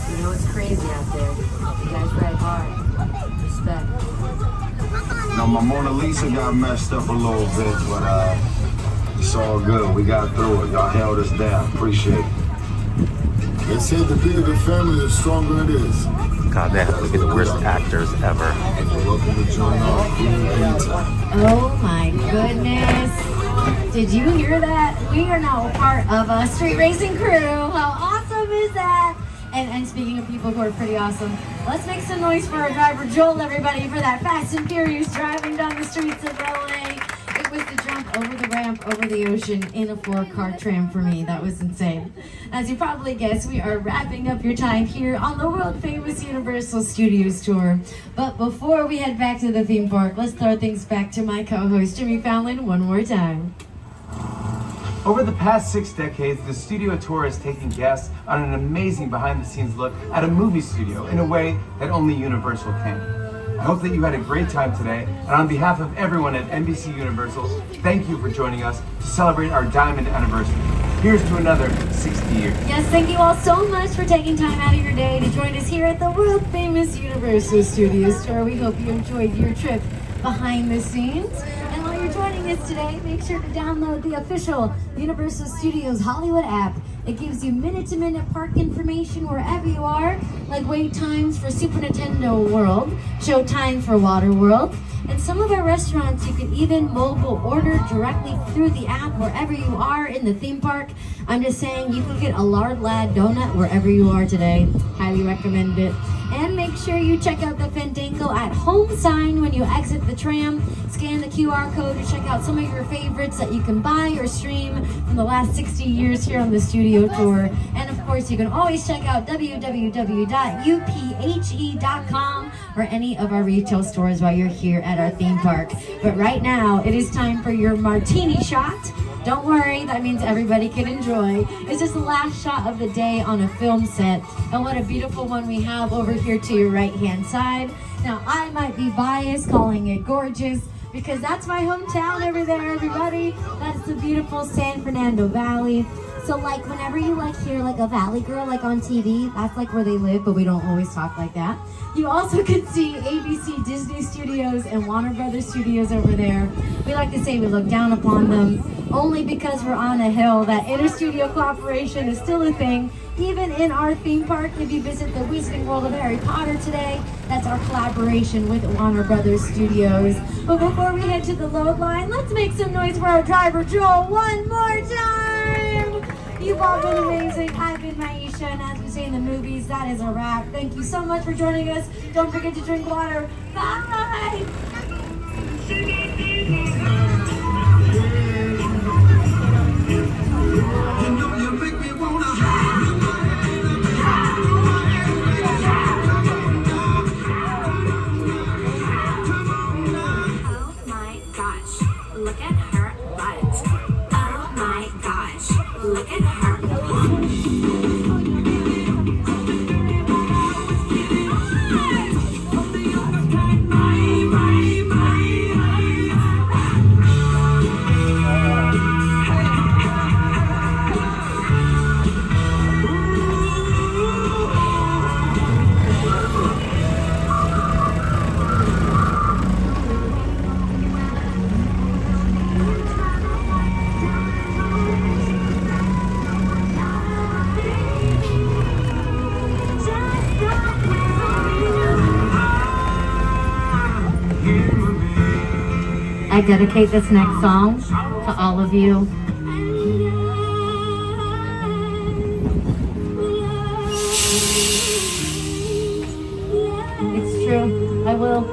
You know it's crazy out there. You guys ride hard. Respect. Now, my Mona Lisa got messed up a little bit, but it's all good. We got through it. Y'all held us down. Appreciate it. They say the bigger the family, the stronger it is. God, they have to be the worst actors ever. Welcome to join our crew anytime. Oh my goodness. Did you hear that? We are now a part of a street racing crew. How awesome is that? And speaking of people who are pretty awesome, let's make some noise for our driver Joel, everybody, for that Fast and Furious driving down the streets of LA. It was the jump over the ramp over the ocean in a 4-car tram for me. That was insane. As you probably guessed, we are wrapping up your time here on the world famous Universal Studios tour. But before we head back to the theme park, let's throw things back to my co-host Jimmy Fallon one more time. Over the past 6 decades, the studio tour has taken guests on an amazing behind-the-scenes look at a movie studio in a way that only Universal can. I hope that you had a great time today, and on behalf of everyone at NBC Universal, thank you for joining us to celebrate our diamond anniversary. Here's to another 60 years. Yes, thank you all so much for taking time out of your day to join us here at the world famous Universal Studios Tour. We hope you enjoyed your trip behind the scenes. And while you're joining us today, make sure to download the official Universal Studios Hollywood app. It gives you minute-to-minute park information wherever you are, like wait times for Super Nintendo World, show time for Water World, and some of our restaurants you can even mobile order directly through the app wherever you are in the theme park. I'm just saying you can get a lard lad donut wherever you are today. Highly recommend it. And make sure you check out the Fandango at Home sign when you exit the tram. Scan the QR code to check out some of your favorites that you can buy or stream from the last 60 years here on the studio tour. And of course, you can always check out www.uphe.com or any of our retail stores while you're here at our theme park. But right now, it is time for your martini shot. Don't worry, that means everybody can enjoy. It's just the last shot of the day on a film set. And what a beautiful one we have over here to your right-hand side. Now, I might be biased calling it gorgeous because that's my hometown over there, everybody. That's the beautiful San Fernando Valley. So like whenever you like hear like a valley girl like on TV, that's like where they live, but we don't always talk like that. You also can see ABC Disney Studios and Warner Brothers Studios over there. We like to say we look down upon them only because we're on a hill. That inter-studio cooperation is still a thing. Even in our theme park, if you visit the Wizarding World of Harry Potter today, that's our collaboration with Warner Brothers Studios. But before we head to the load line, let's make some noise for our driver, Joel, one more time! You've all been amazing. I've been Maisha, and as we say in the movies, that is a wrap. Thank you so much for joining us. Don't forget to drink water. Bye! Look at her butt. Oh my gosh. Look at her. I dedicate this next song to all of you. It's true, I will.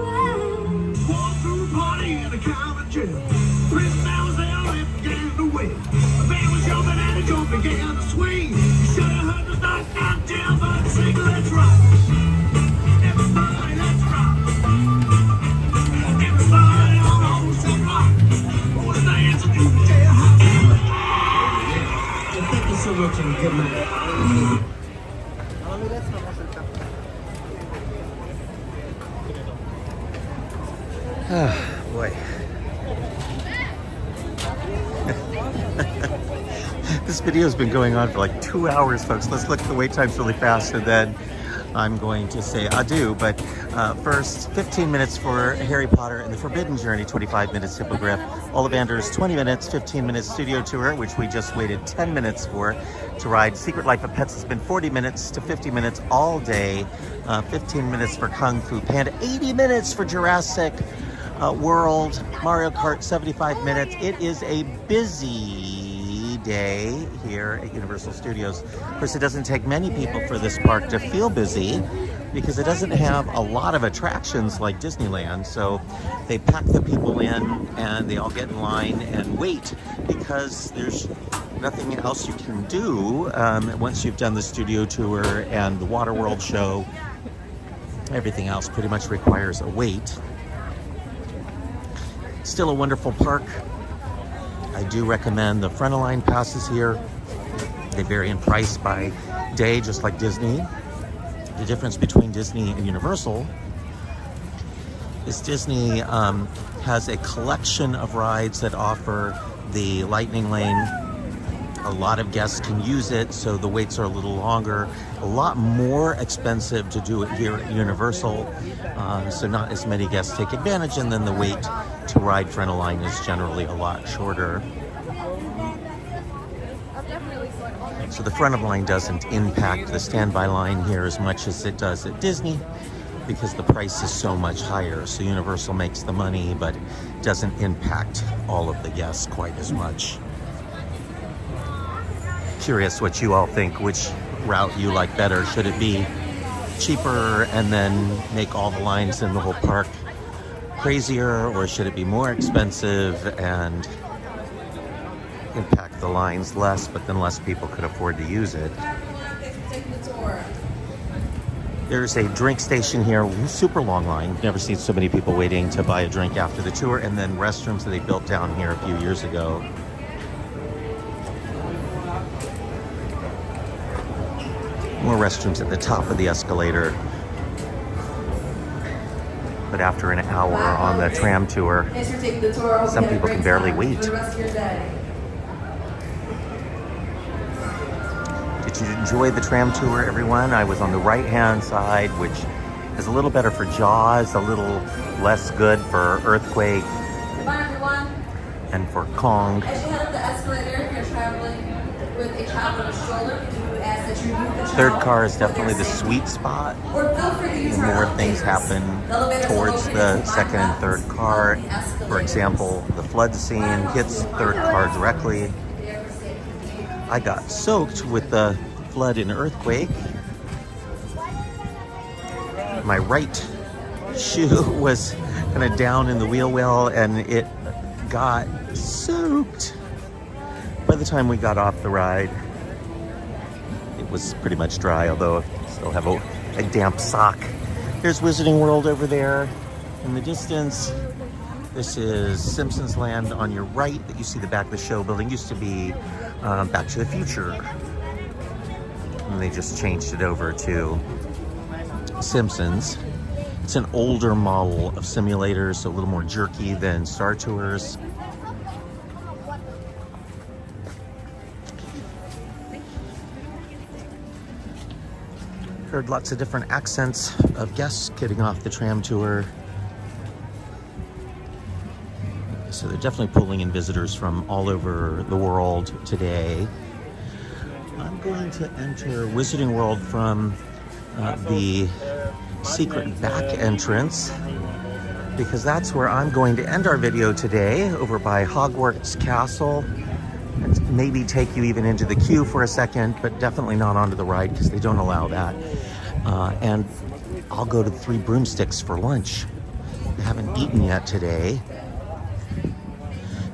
Oh, boy. This video has been going on for like 2 hours, folks. Let's look at the wait times really fast, and then I'm going to say adieu. But first, 15 minutes for Harry Potter and the Forbidden Journey, 25 minutes Hippogriff. Ollivander's 20 minutes, 15 minutes studio tour, which we just waited 10 minutes for to ride. Secret Life of Pets has been 40 minutes to 50 minutes all day. 15 minutes for Kung Fu Panda, 80 minutes for Jurassic World, Mario Kart, 75 minutes. It is a busy day here at Universal Studios. Of course, it doesn't take many people for this park to feel busy because it doesn't have a lot of attractions like Disneyland. So they pack the people in and they all get in line and wait because there's nothing else you can do once you've done the studio tour and the Water World show. Everything else pretty much requires a wait. Still a wonderful park. I do recommend the Frontline passes here. They vary in price by day, just like Disney. The difference between Disney and Universal is Disney has a collection of rides that offer the Lightning Lane. A lot of guests can use it, so the waits are a little longer. A lot more expensive to do it here at Universal, so not as many guests take advantage, and then the wait to ride Friend of Line is generally a lot shorter. So the front of line doesn't impact the standby line here as much as it does at Disney, because the price is so much higher. So Universal makes the money, but doesn't impact all of the guests quite as much. Curious what you all think, which route you like better. Should it be cheaper and then make all the lines in the whole park crazier, or should it be more expensive and impact the lines less, but then less people could afford to use it? There's a drink station here, super long line. Never seen so many people waiting to buy a drink after the tour, and then restrooms that they built down here a few years ago. More restrooms at the top of the escalator. But after an hour on the tram tour, some people can barely wait. Did you enjoy the tram tour, everyone? I was on the right-hand side, which is a little better for Jaws, a little less good for Earthquake, and for Kong. As you head up the escalator, if you're traveling with a child in a stroller, we ask that you remove the child. Third car is definitely the sweet spot. The more things happen towards the second and third car. For example, the flood scene hits third car directly. I got soaked with the flood and Earthquake. My right shoe was kind of down in the wheel well, and it got soaked. By the time we got off the ride, it was pretty much dry, although I still have a damp sock. There's Wizarding World over there in the distance. This is Simpsons Land on your right that you see the back of the show building. Used to be Back to the Future. And they just changed it over to Simpsons. It's an older model of simulators, so a little more jerky than Star Tours. Heard lots of different accents of guests getting off the tram tour. So they're definitely pulling in visitors from all over the world today. I'm going to enter Wizarding World from the secret back entrance, because that's where I'm going to end our video today, over by Hogwarts Castle. And maybe take you even into the queue for a second, but definitely not onto the ride because they don't allow that. And I'll go to the Three Broomsticks for lunch. I haven't eaten yet today.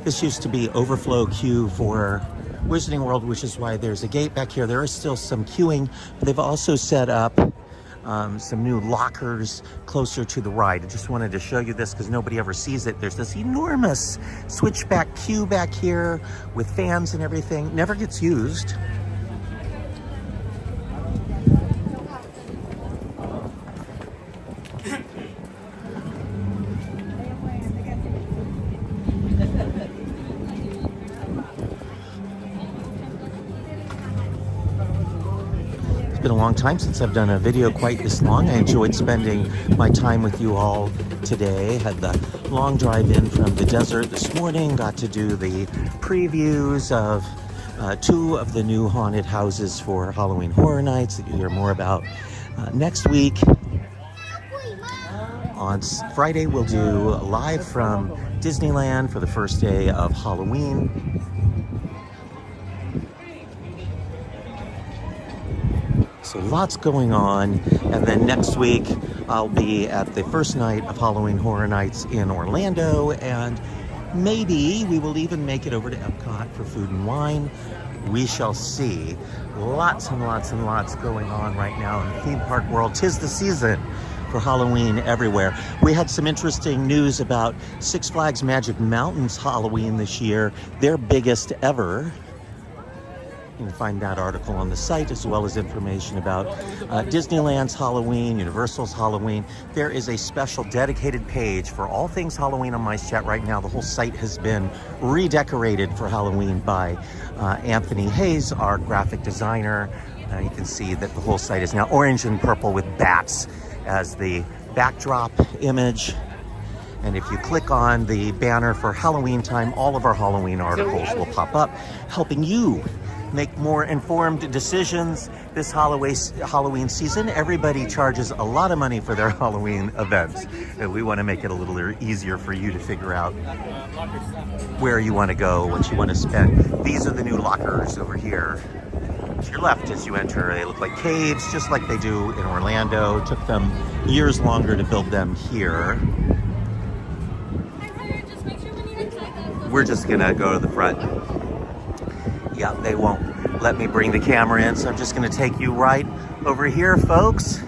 This used to be overflow queue for Wizarding World, which is why there's a gate back here. There is still some queuing, but they've also set up some new lockers closer to the ride. I just wanted to show you this because nobody ever sees it. There's this enormous switchback queue back here with fans and everything. Never gets used. It's been a long time since I've done a video quite this long. I enjoyed spending my time with you all today. Had the long drive in from the desert this morning. Got to do the previews of 2 of the new haunted houses for Halloween Horror Nights that you'll hear more about next week. On Friday, we'll do live from Disneyland for the first day of Halloween. So lots going on, and then next week I'll be at the first night of Halloween Horror Nights in Orlando, and maybe we will even make it over to Epcot for food and wine. We shall see. Lots and lots and lots going on right now in the theme park world. 'Tis the season for Halloween everywhere. We had some interesting news about Six Flags Magic Mountain's Halloween this year, their biggest ever. You can find that article on the site, as well as information about Disneyland's Halloween, Universal's Halloween. There is a special dedicated page for all things Halloween on Mice Chat right now. The whole site has been redecorated for Halloween by Anthony Hayes, our graphic designer. You can see that the whole site is now orange and purple with bats as the backdrop image. And if you click on the banner for Halloween time, all of our Halloween articles will pop up, helping you make more informed decisions this Halloween season. Everybody charges a lot of money for their Halloween events. And we want to make it a little easier for you to figure out where you want to go, what you want to spend. These are the new lockers over here. To your left as you enter, they look like caves, just like they do in Orlando. It took them years longer to build them here. We're just gonna go to the front. Yeah, they won't let me bring the camera in, so I'm just gonna take you right over here, folks.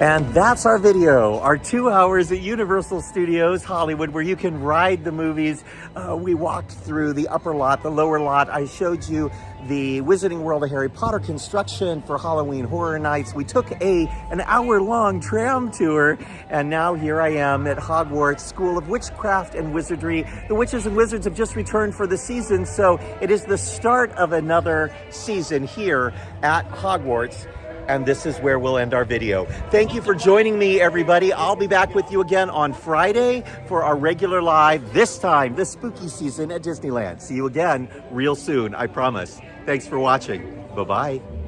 And that's our video, our 2 hours at Universal Studios Hollywood, where you can ride the movies. We walked through the upper lot, the lower lot. I showed you the Wizarding World of Harry Potter construction for Halloween Horror Nights. We took an hour-long tram tour, and now here I am at Hogwarts School of Witchcraft and Wizardry. The witches and wizards have just returned for the season, so it is the start of another season here at Hogwarts. And this is where we'll end our video. Thank you for joining me, everybody. I'll be back with you again on Friday for our regular live, this time, the spooky season at Disneyland. See you again real soon, I promise. Thanks for watching. Bye-bye.